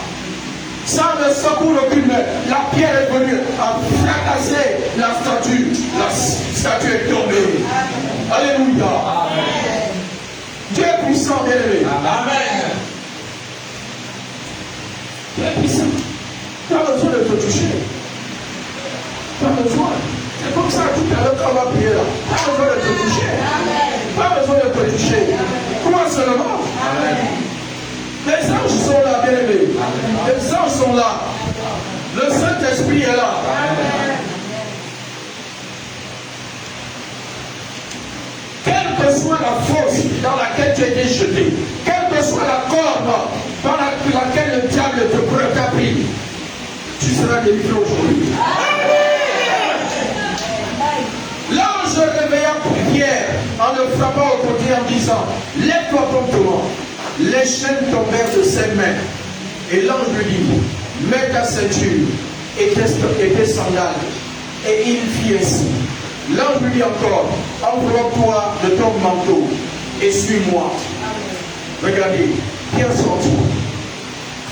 Sans le secours aucune, la pierre est venue à fracasser la statue. La statue est tombée. Alléluia. Amen. Dieu est puissant, bien aimé. Amen. Dieu est puissant. Tu as besoin de te toucher. Tu as besoin. C'est comme ça tout à l'heure quand on va prier là. Tu as besoin de te toucher. Tu as besoin de te toucher. Comment seulement? Amen. Les anges sont là, bien aimés. Les anges sont là. Le Saint-Esprit est là. Amen. Quelle que soit la fosse dans laquelle tu as été jeté, quelle que soit la corde dans laquelle le diable t'a pris, tu seras délivré aujourd'hui. L'ange réveilla Pierre en le frappant au côté en disant: lève-toi promptement. Les chaînes tombèrent de ses mains. Et l'ange lui dit: mets ta ceinture et tes sandales. Et il fit ainsi. L'ange lui dit encore: enveloppe-toi de ton manteau et suis-moi. Regardez, Pierre sortit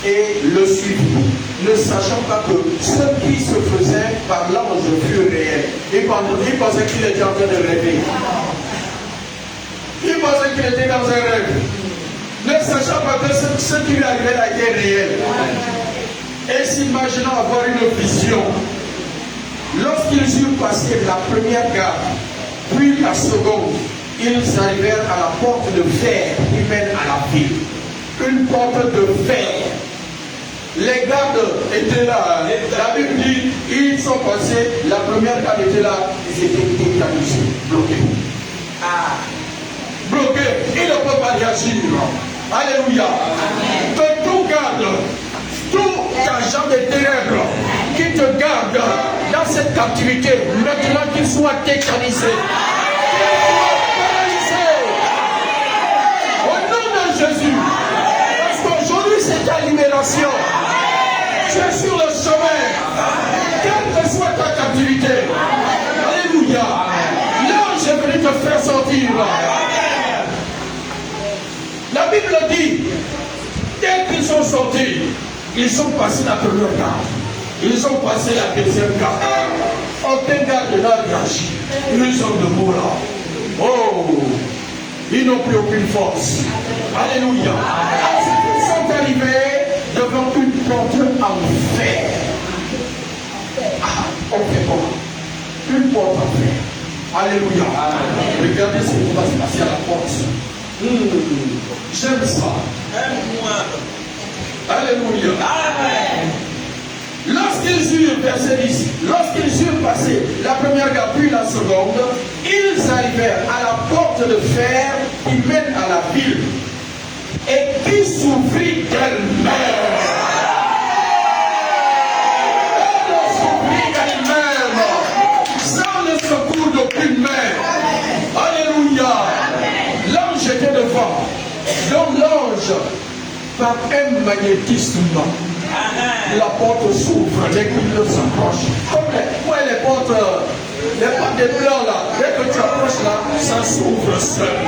et le suivit, ne sachant pas que ce qui se faisait par l'ange fut réel. Il pensait qu'il était en train de rêver. Il pensait qu'il était dans un rêve, ne sachant pas que ce qui lui arrivait là était réel. Et s'imaginant avoir une vision. Lorsqu'ils eurent passé la première garde, puis la seconde, ils arrivèrent à la porte de fer qui mène à la ville. Une porte de fer. Les gardes étaient là. La Bible dit, ils sont passés, la première garde était là, ils étaient tétanisés, bloqués. Bloqués, ils ne peuvent pas réagir. Alléluia. Amen. Que tout garde, tout agent des ténèbres qui te garde dans cette captivité, maintenant qu'il soit tétanisé. Au nom de Jésus. Parce qu'aujourd'hui c'est ta libération. Tu es sur le chemin. Quelle que soit ta captivité. Alléluia. L'ange est venu te faire sortir. La Bible dit, dès qu'ils sont sortis, ils sont passés la première garde. Ils ont passé la deuxième garde. Aucun garde n'a réagi. Ils sont debout là. Oh, ils n'ont plus aucune force. Alléluia. Ils sont arrivés devant une porte en fer. On fait quoi? Une porte en fer. Alléluia. Regardez ce qui va se passer à la porte. J'aime ça. Alléluia. Amen. Lorsqu'ils eurent, verset 10, lorsqu'ils eurent passé la première garde puis la seconde, ils arrivèrent à la porte de fer qui mène à la ville et qui s'ouvrit d'elle-même. Elle s'ouvrit d'elle-même sans le secours d'aucune main. Alléluia. L'ange était devant. Donc l'ange, par un magnétisme, la porte s'ouvre dès qu'il s'approche. Comme les portes des blancs là, dès que tu approches là, ça s'ouvre seul.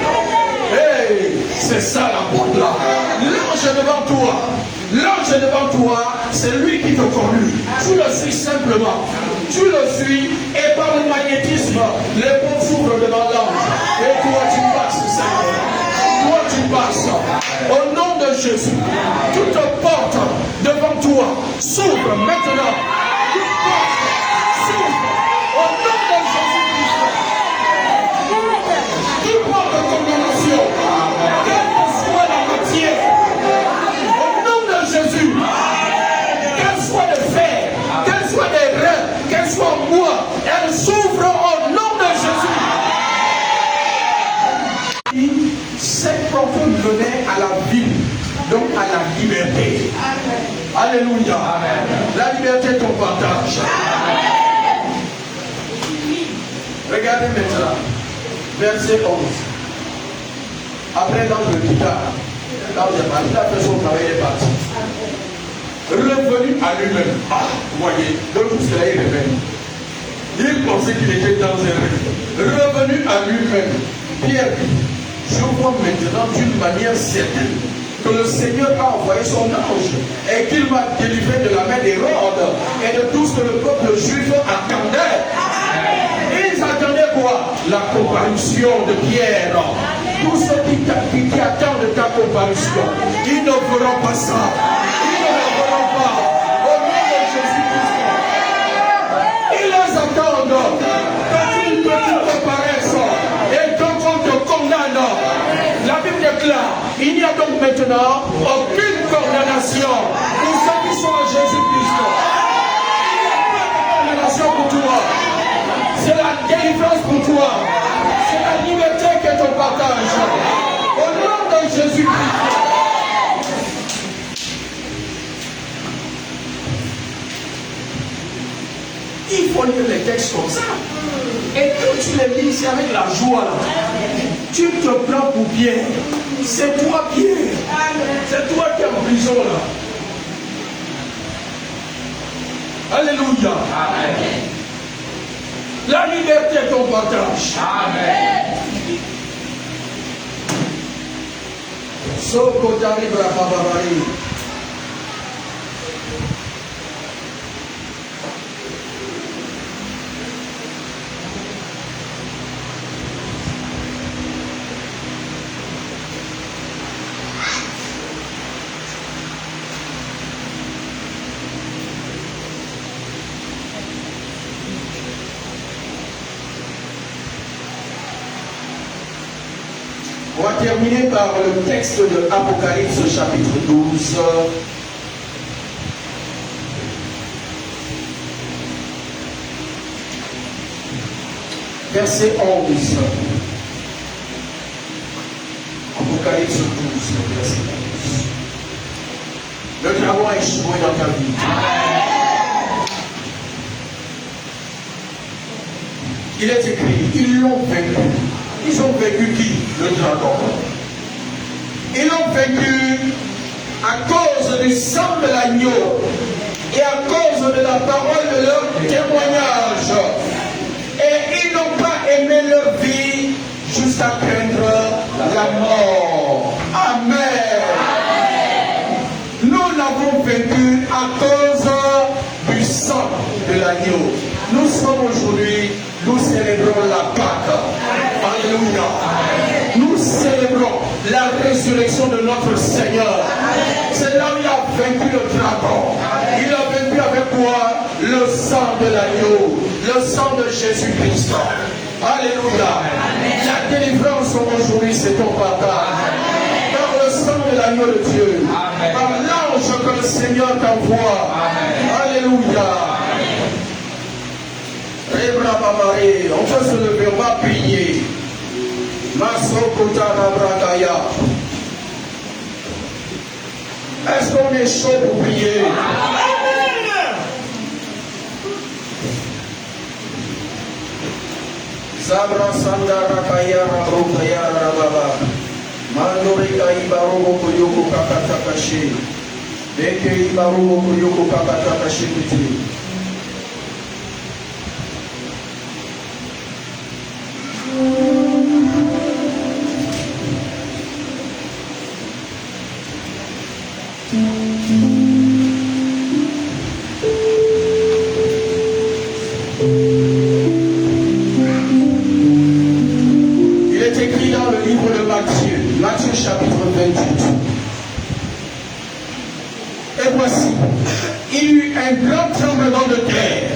Hey, c'est ça la porte là. L'ange est devant toi. L'ange est devant toi, c'est lui qui te conduit. Tu le suis simplement. Tu le suis et par le magnétisme, les portes s'ouvrent devant l'ange. Et toi tu passes simplement. Toi tu passes. Au nom de Jésus, toute porte devant toi s'ouvre maintenant. Toute porte s'ouvre. Au nom de Jésus-Christ. Toute porte de condamnation, quelle que soit la matière, au nom de Jésus, qu'elle soit de fer, qu'elle soit des reins, qu'elle soit en bois, elle s'ouvre au nom de Jésus. Cette porte menait à la vie, donc à la liberté. Amen. Alléluia. Amen. La liberté est ton partage. Amen. Regardez maintenant, verset 11. Après l'ange le quitta, l'ange est parti, il a fait son travail, il est parti. Revenu à lui-même. Ah, vous voyez, donc tout cela est revenu. Il pensait qu'il était dans un rêve. Revenu à lui-même, Pierre dit, je vois maintenant d'une manière certaine que le Seigneur a envoyé son ange et qu'il m'a délivré de la main d'Hérode et de tout ce que le peuple juif attendait. Ils attendaient quoi? La comparution de Pierre. Tous ceux qui attendent ta comparution, ils ne feront pas ça. Ils ne le feront pas. Au nom de Jésus-Christ. Ils les attendent. Que tu comparaisses et quand on te condamne, la Bible déclare, il n'y a donc maintenant aucune condamnation pour ceux qui sont en Jésus-Christ. Il n'y a pas de condamnation pour toi. C'est la délivrance pour toi. C'est la liberté que ton partage. Au nom de Jésus-Christ. Il faut lire les textes comme ça. Et quand tu les lis, c'est avec la joie. Tu te prends pour Pierre. C'est toi Pierre. C'est toi qui es en prison là. Alléluia. Amen. La liberté est ton partage. Amen. Soko Jaribra Babari. On va terminer par le texte de Apocalypse chapitre 12. Verset 11. Apocalypse 12, verset 11. Le dragon a échoué dans ta vie. Il est écrit, ils l'ont vaincu. Ils ont vaincu qui? Le dragon. Ils l'ont vaincu à cause du sang de l'agneau et à cause de la parole de leur témoignage. Et ils n'ont pas aimé leur vie jusqu'à craindre la mort. Amen. Nous l'avons vaincu à cause du sang de l'agneau. Nous sommes aujourd'hui, nous célébrons la Pâque. Alléluia. Nous célébrons la résurrection de notre Seigneur. C'est là où il a vaincu le dragon. Il a vaincu avec quoi? Le sang de l'agneau, le sang de Jésus-Christ. Alléluia. La délivrance aujourd'hui, c'est ton partage. Par le sang de l'agneau de Dieu. Par l'ange que le Seigneur t'envoie. Alléluia. On peut se lever, on va prier. Est-ce qu'on est chaud pour prier? Zabra Sandara Kaya Rabokaya Rababa Mandorika Ibarobo Koyoko Kakatakashi Beke Ibarobo Koyoko Kakatakashi Kuti. Matthieu chapitre 28. Et voici, il y eut un grand tremblement de terre,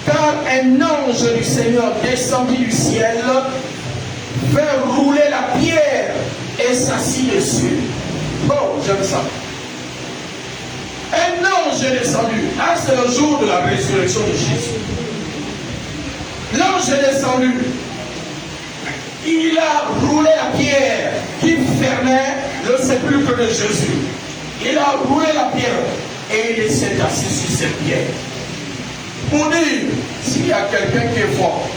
car un ange du Seigneur descendit du ciel, fait rouler la pierre et s'assit dessus. Oh, j'aime ça. Un ange est descendu. Ah, c'est le jour de la résurrection de Jésus. L'ange est descendu. Il a roulé la pierre qui fermait le sépulcre de Jésus. Il a roulé la pierre et il s'est assis sur cette pierre. Pour dire, s'il y a quelqu'un qui est fort,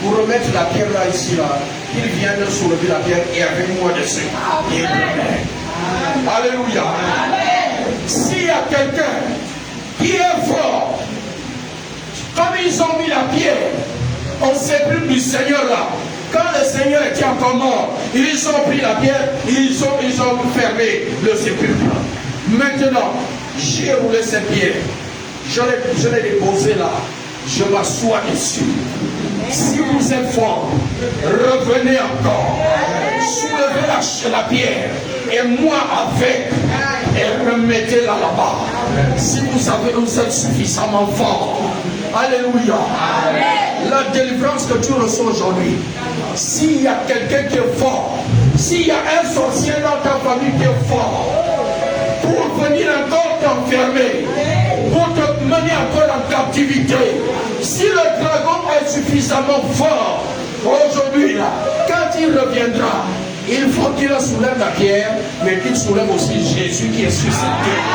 pour remettre la pierre là, ici, là, qu'il vienne soulever la pierre et avec moi dessus. Amen. Alléluia. S'il y a quelqu'un qui est fort, comme ils ont mis la pierre au sépulcre du Seigneur là, Quand le Seigneur était encore mort, ils ont pris la pierre, ils ont fermé le sépulcre. Maintenant, j'ai roulé cette pierre. Je l'ai déposée là. Je m'assois dessus. Si vous êtes fort, revenez encore. Soulevez la pierre. Et moi avec. Et remettez-la là-bas. Si vous êtes suffisamment fort. Alléluia. Amen. La délivrance que tu reçois aujourd'hui. S'il y a quelqu'un qui est fort. S'il y a un sorcier dans ta famille qui est fort. Pour venir encore t'enfermer. Pour te mener encore en captivité. Si le dragon est suffisamment fort aujourd'hui, là, quand il reviendra, il faut qu'il soulève la pierre, mais qu'il soulève aussi Jésus qui est sur cette terre.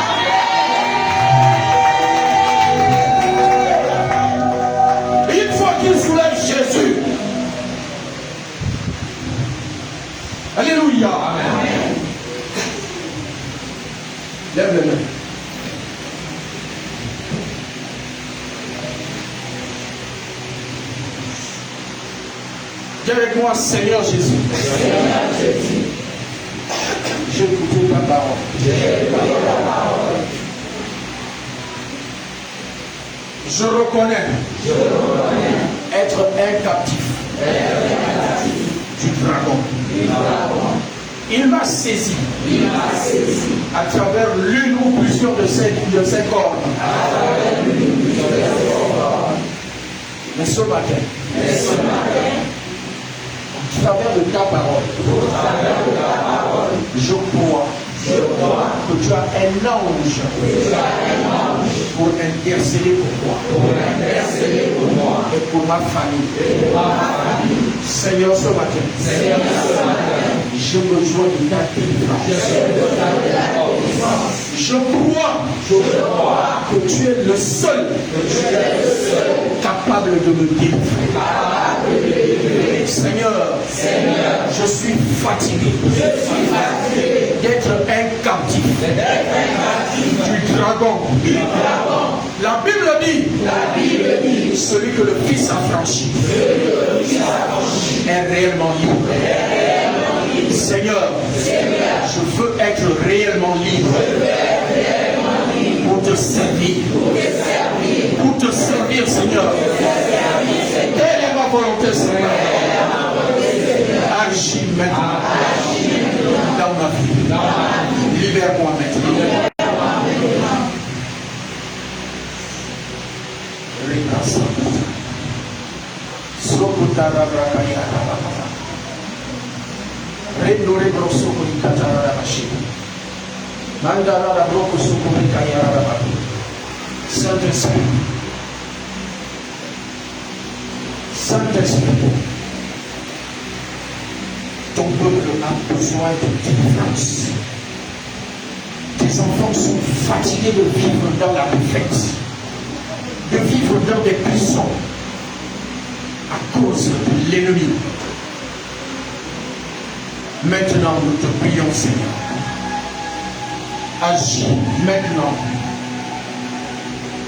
Il faut qu'il soulève Jésus. Alléluia. Amen. Lève le main. Dis avec moi, Seigneur Jésus. J'ai écouté ta parole. Je reconnais être un captif du dragon. Il m'a saisi à travers l'une ou plusieurs de ses cordes. Mais ce matin, au travers de ta parole, je crois que tu as un ange pour intercéder pour moi et pour ma famille. Seigneur, ce matin, j'ai besoin de ta délivrance. Je crois que tu es le seul capable de me délivrer. Seigneur, je suis fatigué d'être un captif du dragon. La Bible dit, celui que le Fils a franchi est réellement libre. Seigneur, je veux être réellement libre pour te servir. Pour te servir, Seigneur. Telle est ma volonté, Seigneur. Agis maintenant dans ma vie. Libère-moi maintenant. Saint-Esprit, Saint-Esprit, ton peuple a besoin de délivrance. Tes enfants sont fatigués de vivre dans la défaite, de vivre dans des prisons à cause de l'ennemi. Maintenant, nous te prions, Seigneur. Agis maintenant.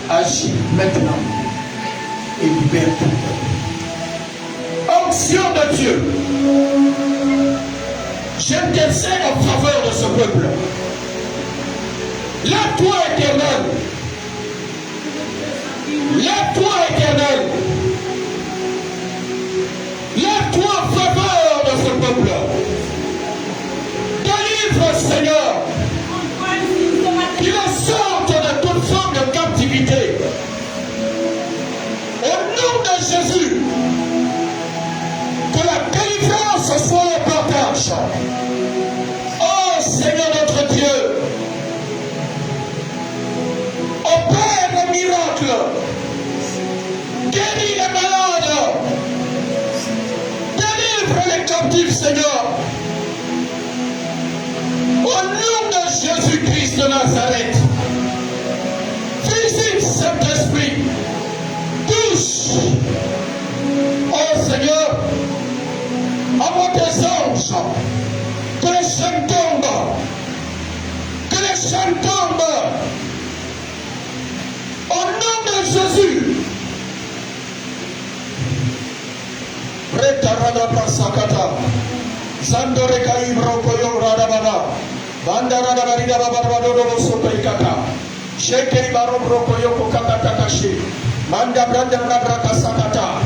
Agis maintenant. Et libère ton peuple. Onction de Dieu. J'intercède en faveur de ce peuple. Lève-toi, Éternel. Lève-toi, Éternel. Lève-toi en faveur de ce peuple. Délivre, Seigneur. Qu'il sorte de toute forme de captivité. Au nom de Jésus, que la délivrance soit au partage. Oh Seigneur notre Dieu, opère le miracle, guéris les malades, délivre les captifs, Seigneur. Au nom de Jésus-Christ de Nazareth, visite Saint-Esprit, touche. Oh Seigneur, envoie tes anges, que les chaînes tombent, que les chaînes tombent. Au nom de Jésus, prépare Rabada Pasakata. Zandoreka Ibrokoyo Radababa. Bandara Barida Babado Sopekata. Sheke Baro Brokoyo Kokata Kashi. Manda Branda Braka Sakata.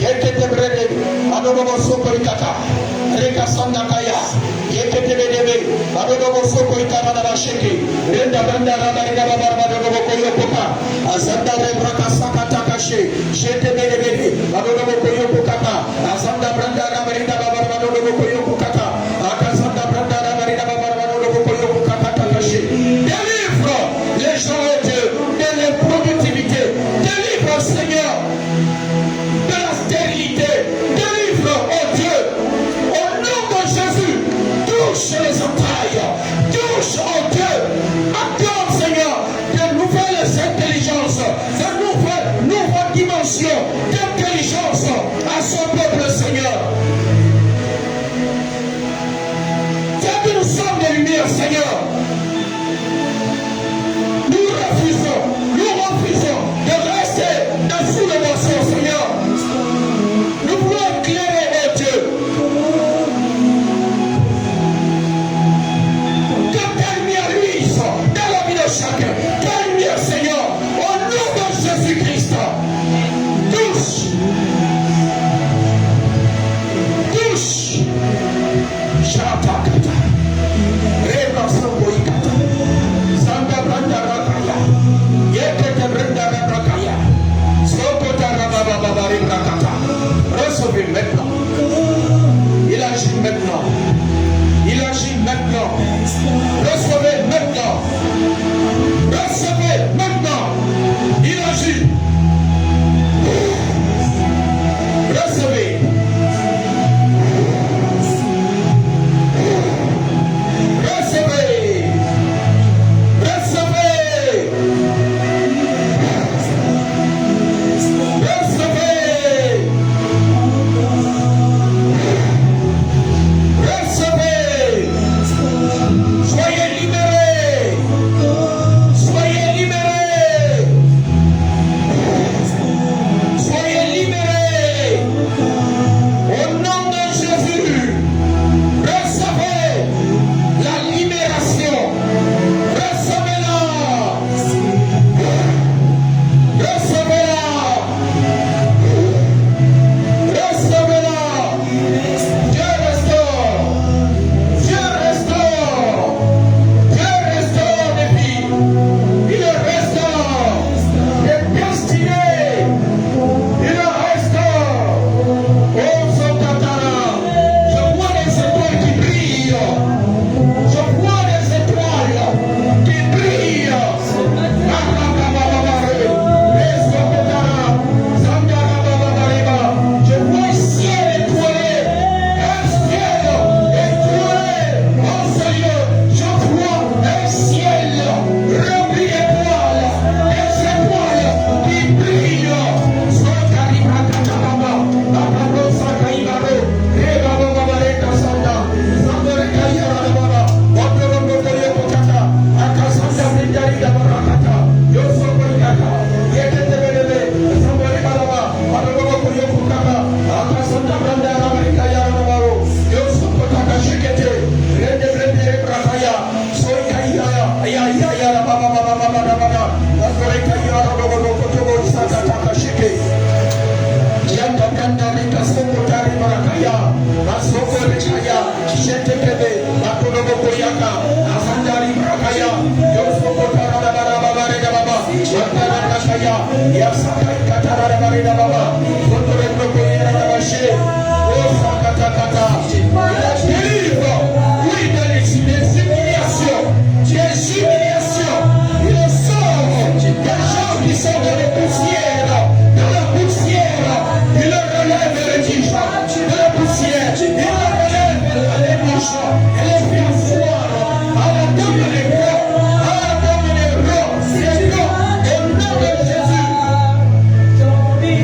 Yekete Brede, Adobo Sopekata. Reka Sandakaya. Yekete Bedebe, Adobo Sopekata Sheke. Renda Branda Rabarida Babado Koyo Koka. Azanda Braka Sakata Kashi. Shete Bedebe, Adobo Koyo Kokata. Azanda Branda Rabarida Babado Koyo Kokata. Akazanda Branda Rabarida Babado Koyo Kokata Kashi. Délivre les gens de Dieu de l'improductivité. Délivre, Seigneur, de la stérilité. Délivre, oh Dieu, au nom de Jésus. Touche les entrailles. Touche, oh Dieu. Accorde, Seigneur, de nouvelles intelligences, de nouvelles dimensions d'intelligence à son peuple, Seigneur. Car que nous sommes des lumières, Seigneur. Nous refusons de rester sous le boisson, Seigneur. Nous voulons éclairer, oh Dieu. Que ta lumière luise dans la vie de chacun. Ta lumière, Seigneur, au nom de Jésus-Christ. Touche. Touche. Shatakata. Reba Soboikata. Santa Branda Rakaya. Yekete Branda Rakaya. Sokota Rabababari Rakata. Recevez maintenant. Il agit maintenant. Il agit maintenant. Recevez maintenant. Recevez maintenant. Il agit. Recevez. Recevez. Recevez. Recevez. Recevez. Soyez libérés. Soyez libérés. Soyez libérés. Au nom de Jésus, recevez la libération. Recevez-la. Recevez-la. Recevez-la. Dieu restaure. Dieu restaure. Dieu restaure les vies. Il restaure les destinées. Il restaure. Oh, Sokatara. Je vois les étoiles qui brillent. Je vois les étoiles qui brillent. Je vois un ciel étoilé, ensoleillé. Je vois un ciel rempli d'étoiles, des étoiles qui brillent. Don't be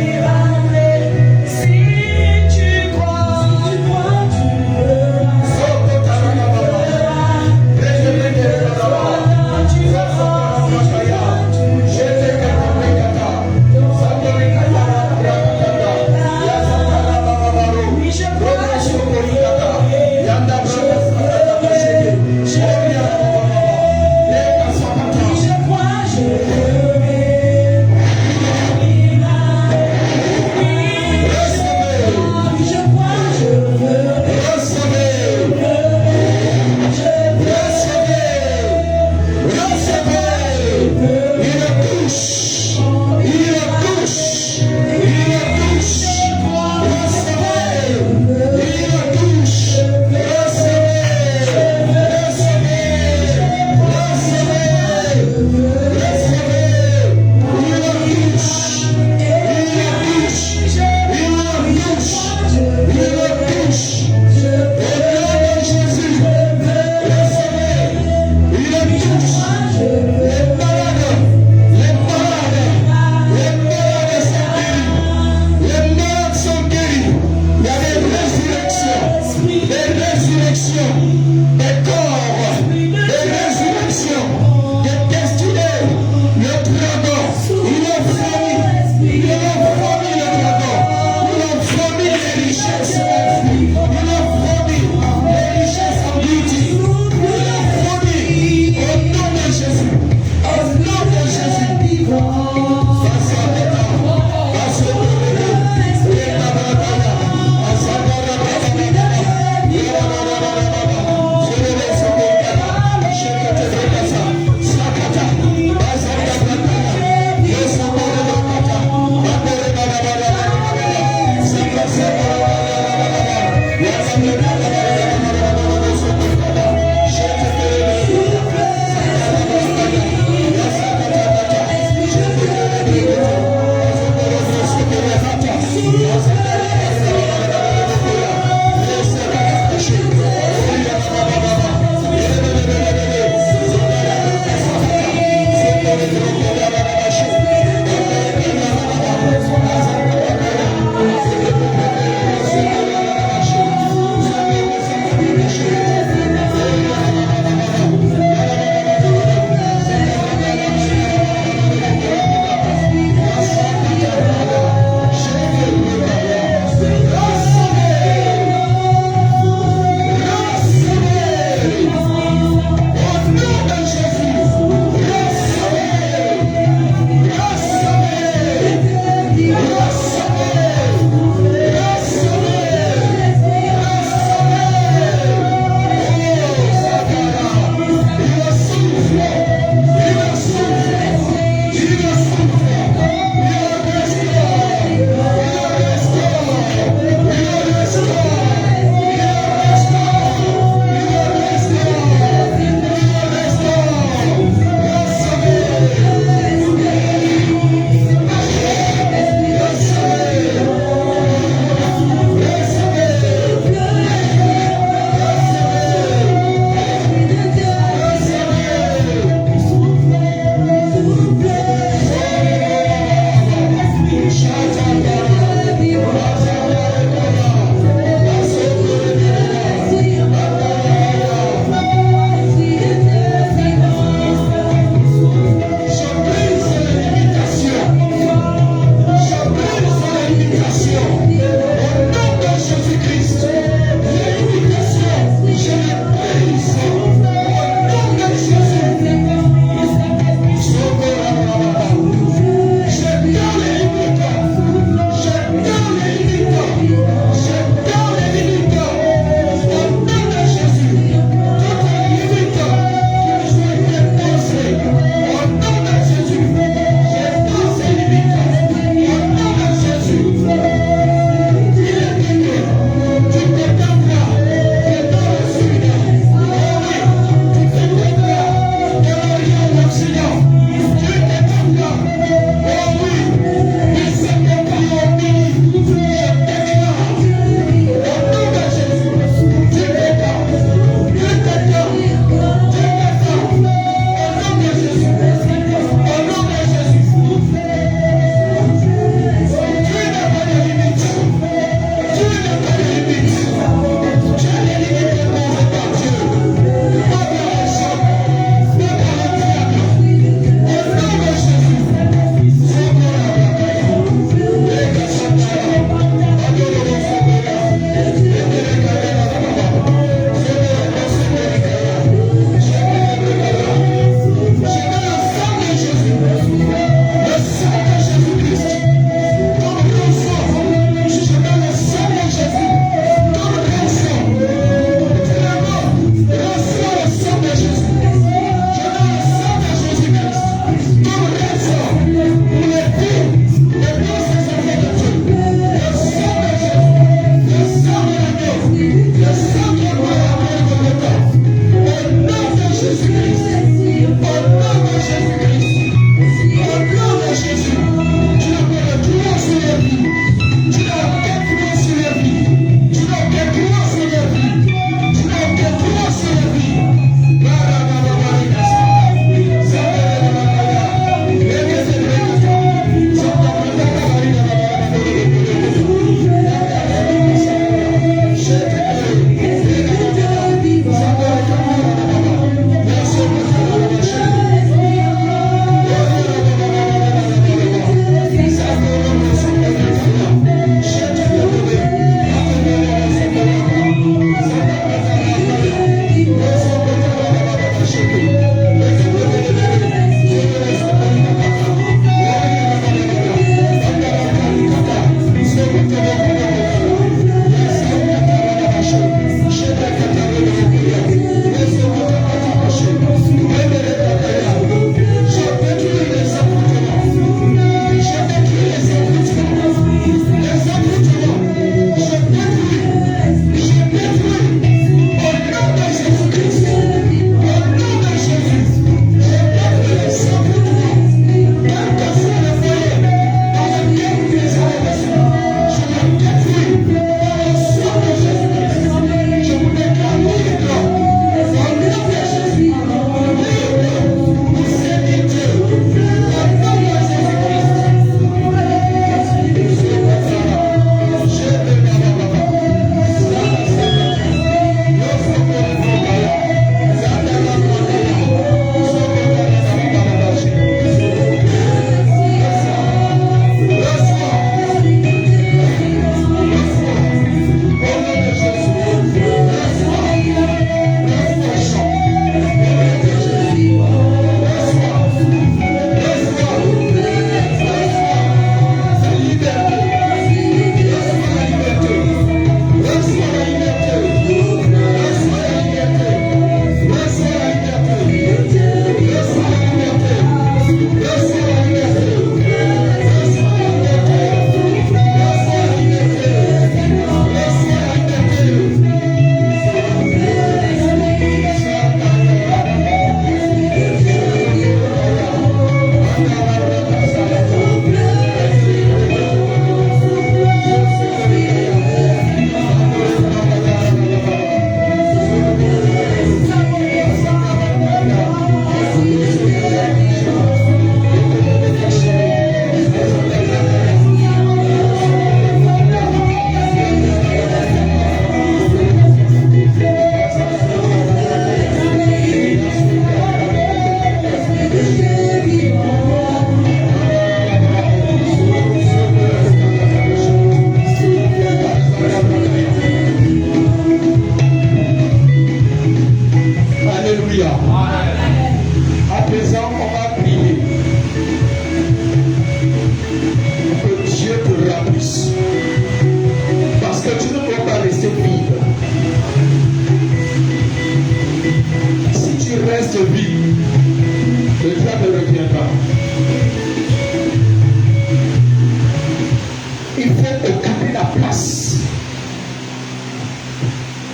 Il faut occuper la place.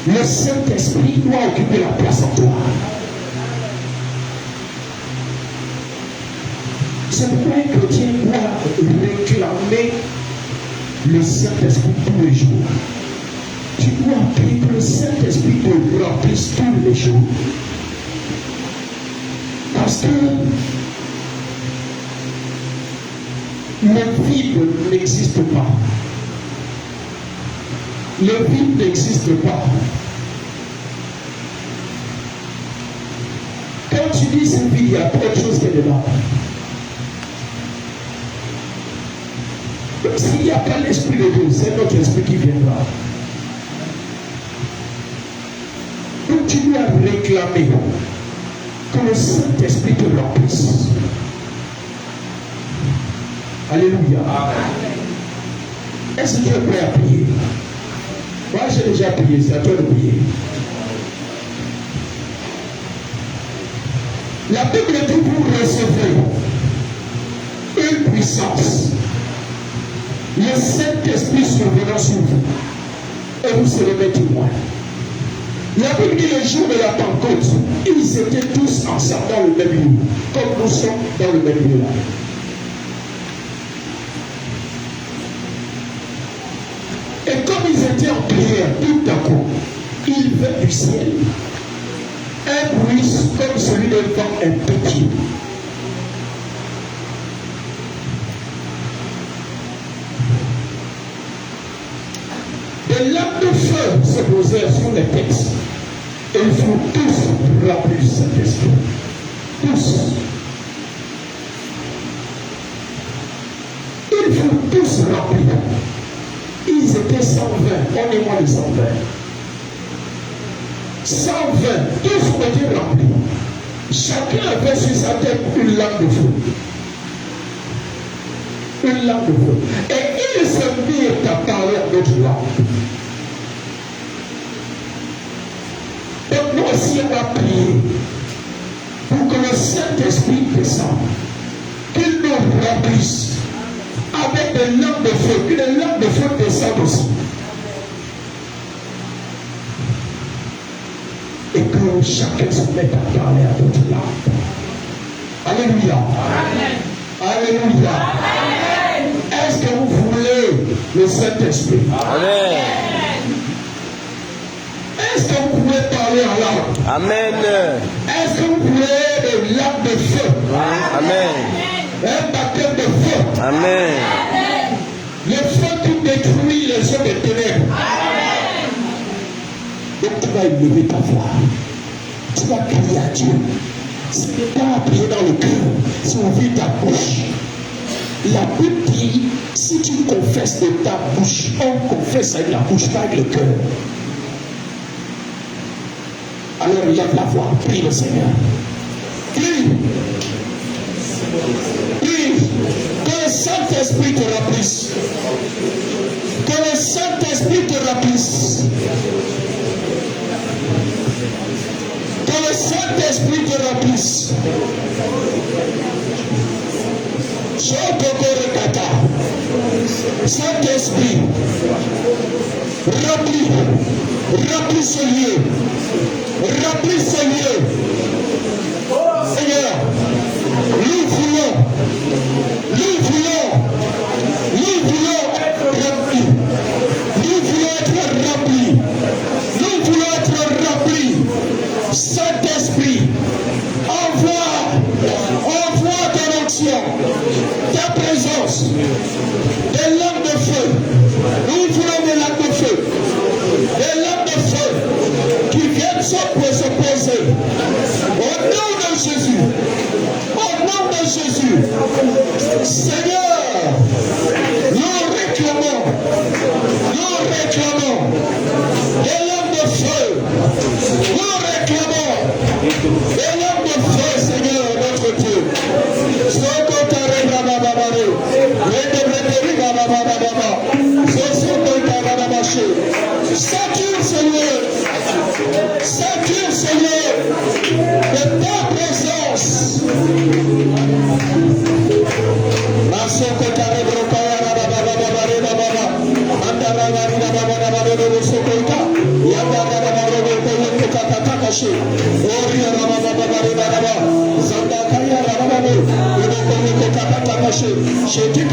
Le Saint-Esprit doit occuper la place en toi. C'est pourquoi un chrétien doit réclamer le Saint-Esprit tous les jours. Tu dois prier que le Saint-Esprit te remplisse tous les jours. Parce que le vide n'existe pas. Le vide n'existe pas. Quand tu dis ce vide, il y a autre chose qui est dedans. Donc s'il n'y a pas l'Esprit de Dieu, c'est notre esprit qui viendra. Donc tu dois réclamer que le Saint-Esprit te remplisse. Alléluia. Est-ce que tu es prêt à prier? Moi j'ai déjà prié, c'est à toi de prier. La Bible dit que vous recevez une puissance. Le Saint-Esprit survenant sur vous. Et vous serez mes témoins. La Bible dit le jour de la Pentecôte, ils étaient tous ensemble dans le même lieu. Comme nous sommes dans le même lieu là. Et comme ils étaient en prière, tout à coup, il vint du ciel un bruit comme celui d'un vent impétueux. Des lampes de feu se posèrent sur les têtes. Et ils furent tous remplis du Saint-Esprit. Tous. Ils furent tous remplis. Ils étaient 120. On est moins de 120. 120. Tous ont été remplis. Chacun avait sur sa tête une lampe de feu. Une lampe de feu. Et ils se mirent à parler à notre langue. Donc nous aussi on va prier pour que le Saint-Esprit descende, qu'il nous remplisse avec des lampes de feu, que les lampes de feu descendent aussi. Et que chacun se mette à parler à notre langue. Alléluia. Amen. Alléluia. Amen. Est-ce que vous voulez le Saint-Esprit? Amen. Est-ce que vous pouvez parler en langue? Amen. Est-ce que vous voulez des lampes de feu? Amen. Un baptême de feu? Amen. Le feu qui détruit les œuvres des ténèbres. Amen. Donc tu vas élever ta voix. Tu vas crier à Dieu. Ce n'est pas à prier dans le cœur, c'est ouvrir ta bouche. La Bible dit, si tu confesses de ta bouche, on confesse avec la bouche, pas avec le cœur. Alors lève la voix, prie le Seigneur. Prie. Prie. Que le Saint-Esprit te remplisse. Que le Saint-Esprit te remplisse. Que le Saint-Esprit te remplisse. Saint-Esprit, remplis ce lieu. Remplis ce lieu. Seigneur, nous voulons être remplis. Nous voulons être remplis. Nous voulons être remplis. Saint-Esprit, envoie ton onction, ta présence, des lampes de feu. Nous voulons des lampes de feu. Des lampes de feu qui viennent se poser. Au nom de Jésus. Au nom de Jésus. Seigneur, nous réclamons des lampes de feu. Nous réclamons des lampes de feu, Seigneur, notre Dieu. Sature, Seigneur, de ta présence. Recevez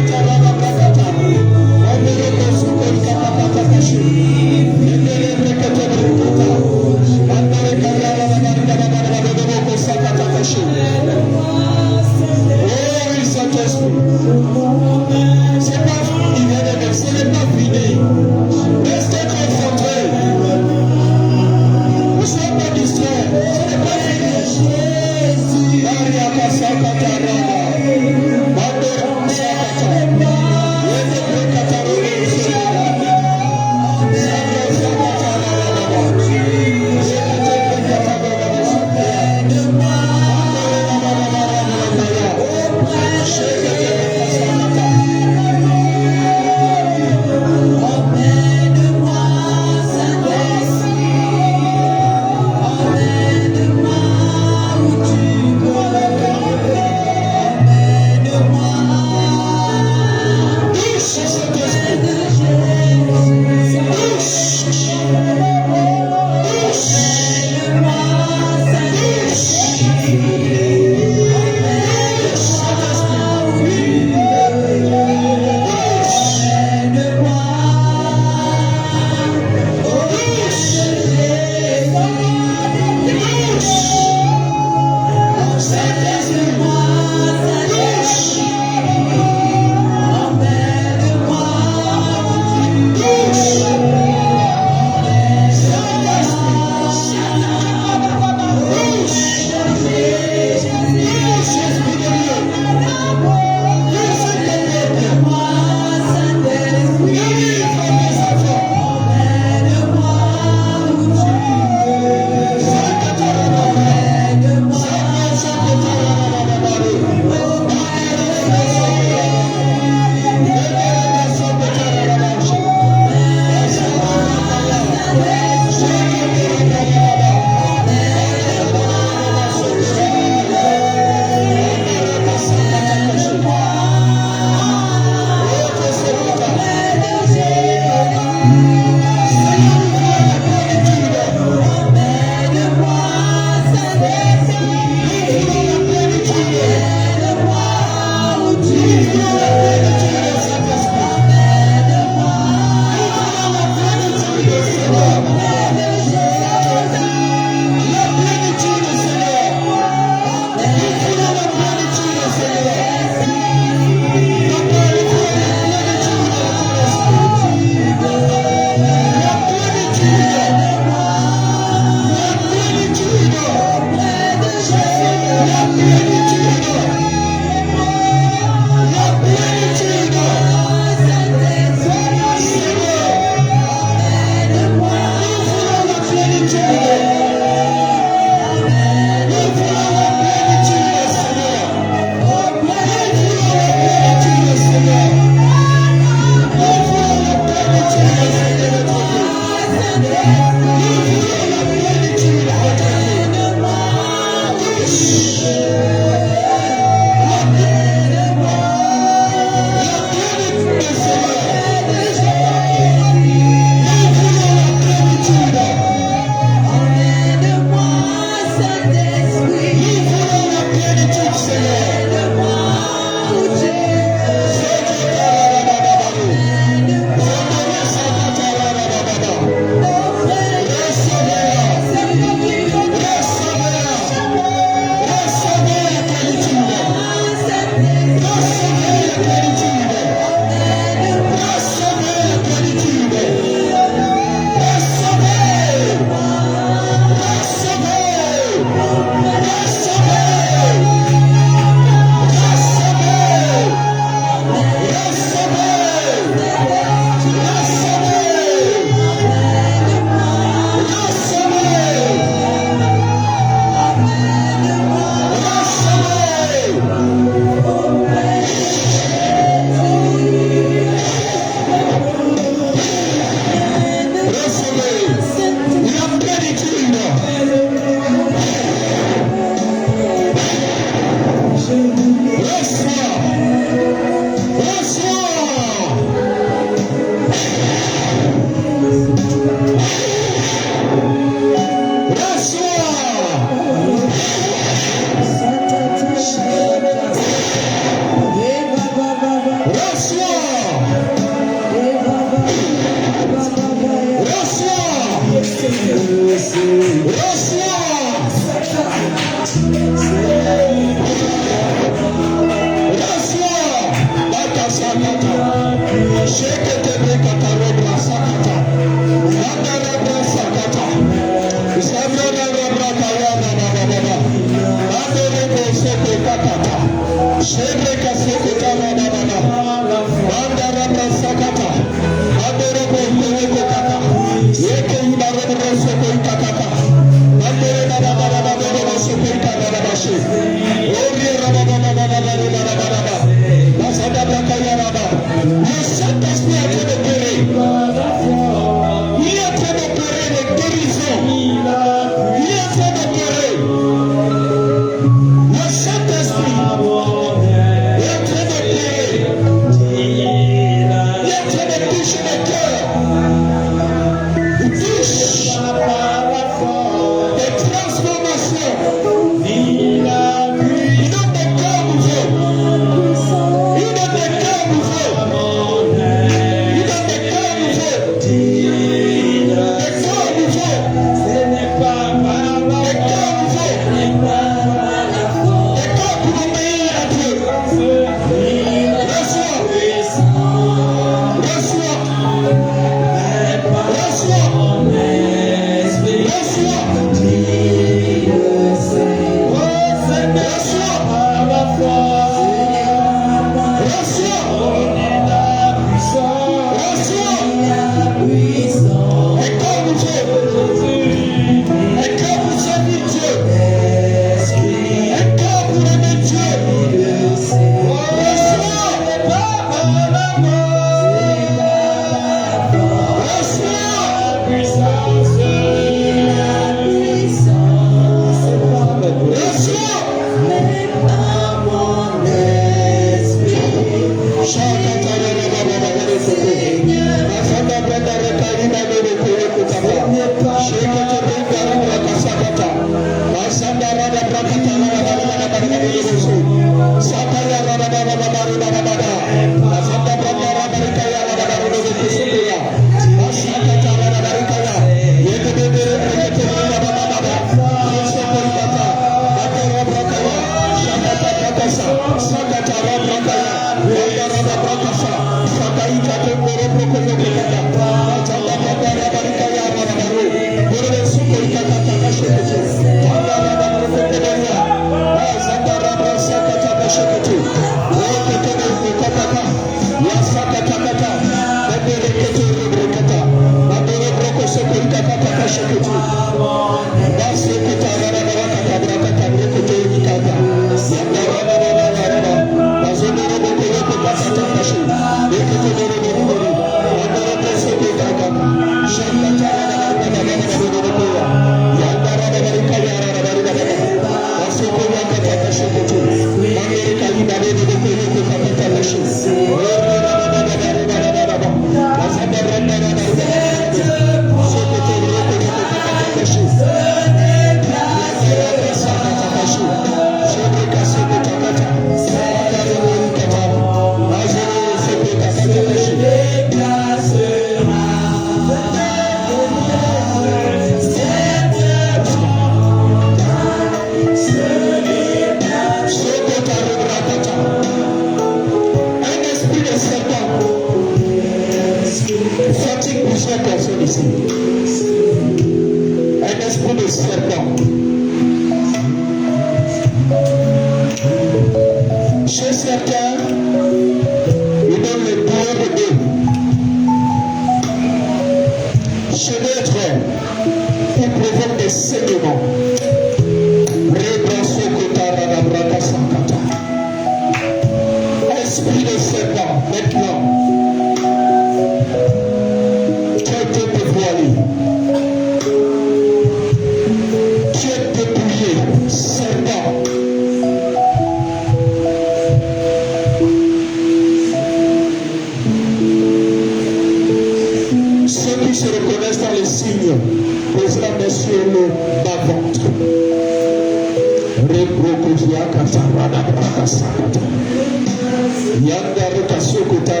Yanda reka sokota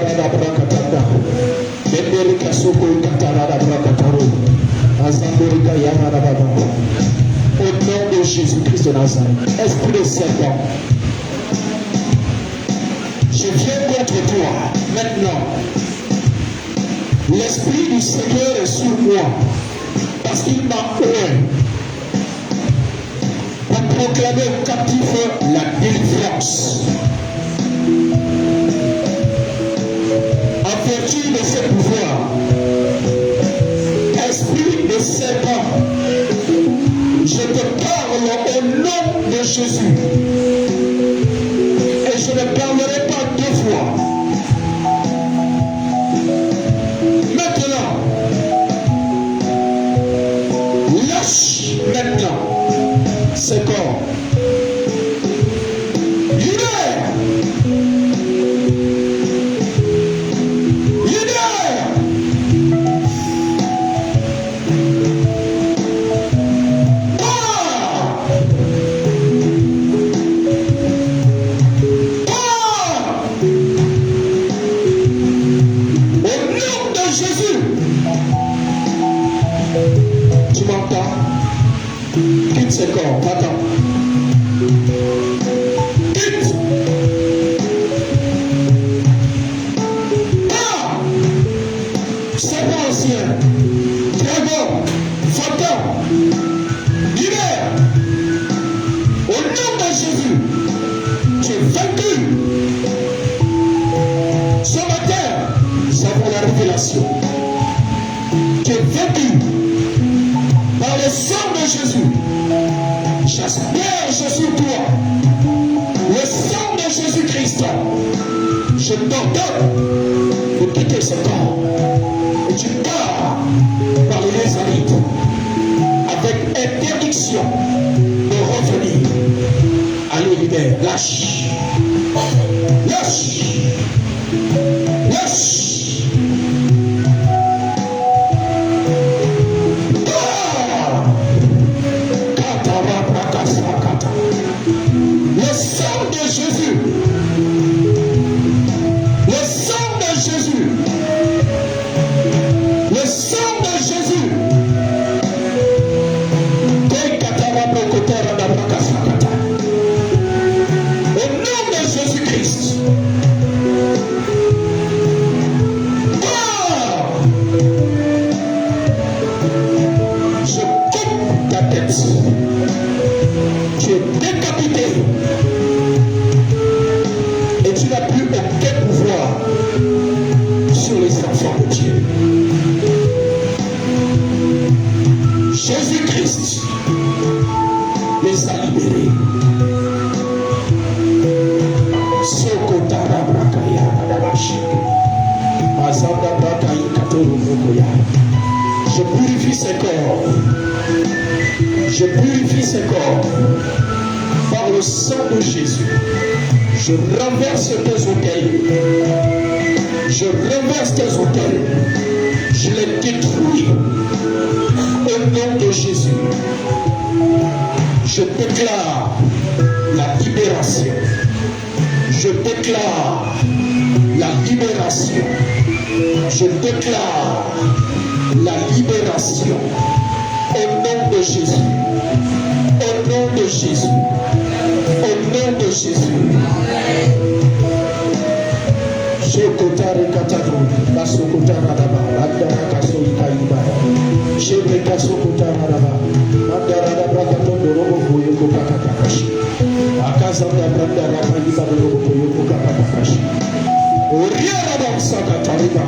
Au nom de Jésus-Christ de Nazareth, esprit de serpent, je viens contre toi maintenant. L'esprit du Seigneur est sur moi parce qu'il m'a oint pour proclamer aux captifs la délivrance. En vertu de ses pouvoirs, esprit de serpent, je te parle au nom de Jésus. Et je ne parlerai pas deux fois. Maintenant, lâche maintenant ce corps. Libère. Libère. Tu m'entends? Quitte ce corps, va-t'en. Quitte. Ah! C'est pas ancien. Dragon, va-t'en. Libère. Au nom de Jésus, tu es vaincu. Ce matin, nous avons la révélation. Tu es vaincu. Par le sang de Jésus, j'asperge sur toi le sang de Jésus-Christ. Je t'ordonne de quitter ce corps et tu pars par les Israélites avec interdiction de revenir. Allez, libère, lâche, lâche, lâche. Le sang de Jésus. Le sang de Jésus. Le sang de Jésus. Au nom de Jésus-Christ. Je coupe ta tête. Tu es décapité. Et tu n'as plus aucun pouvoir sur les enfants de Dieu. Jésus-Christ les a libérés. Je purifie ces corps. Je purifie ces corps par le sang de Jésus. Je renverse tes autels. Je renverse tes autels. Je les détruis au nom de Jésus. Je déclare la libération. Je déclare la libération. Je déclare la libération au nom de Jésus. Au nom de Jésus. Au nom de Jésus. Sokotare kataro, basokotara daba, andara kasoi kaiba. Shebe kasokotara daba, andara daba katondo robo koyoko kakakashi. Akaza branda raba iba robo koyoko kakakashi. Oria daba sakatariba,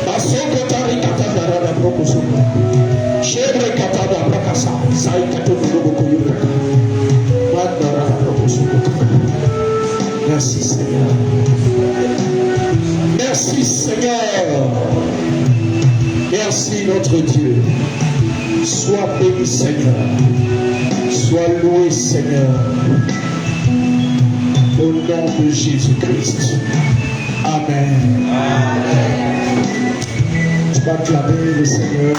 basokotari katandara daba robo soko. Shebe katada brakasa, sai katondo robo koyoko. Andara daba robo soko. Merci Seigneur. Merci Seigneur. Merci notre Dieu. Sois béni Seigneur. Sois loué Seigneur. Au nom de Jésus-Christ. Amen. Amen. Tu vas acclamer le Seigneur.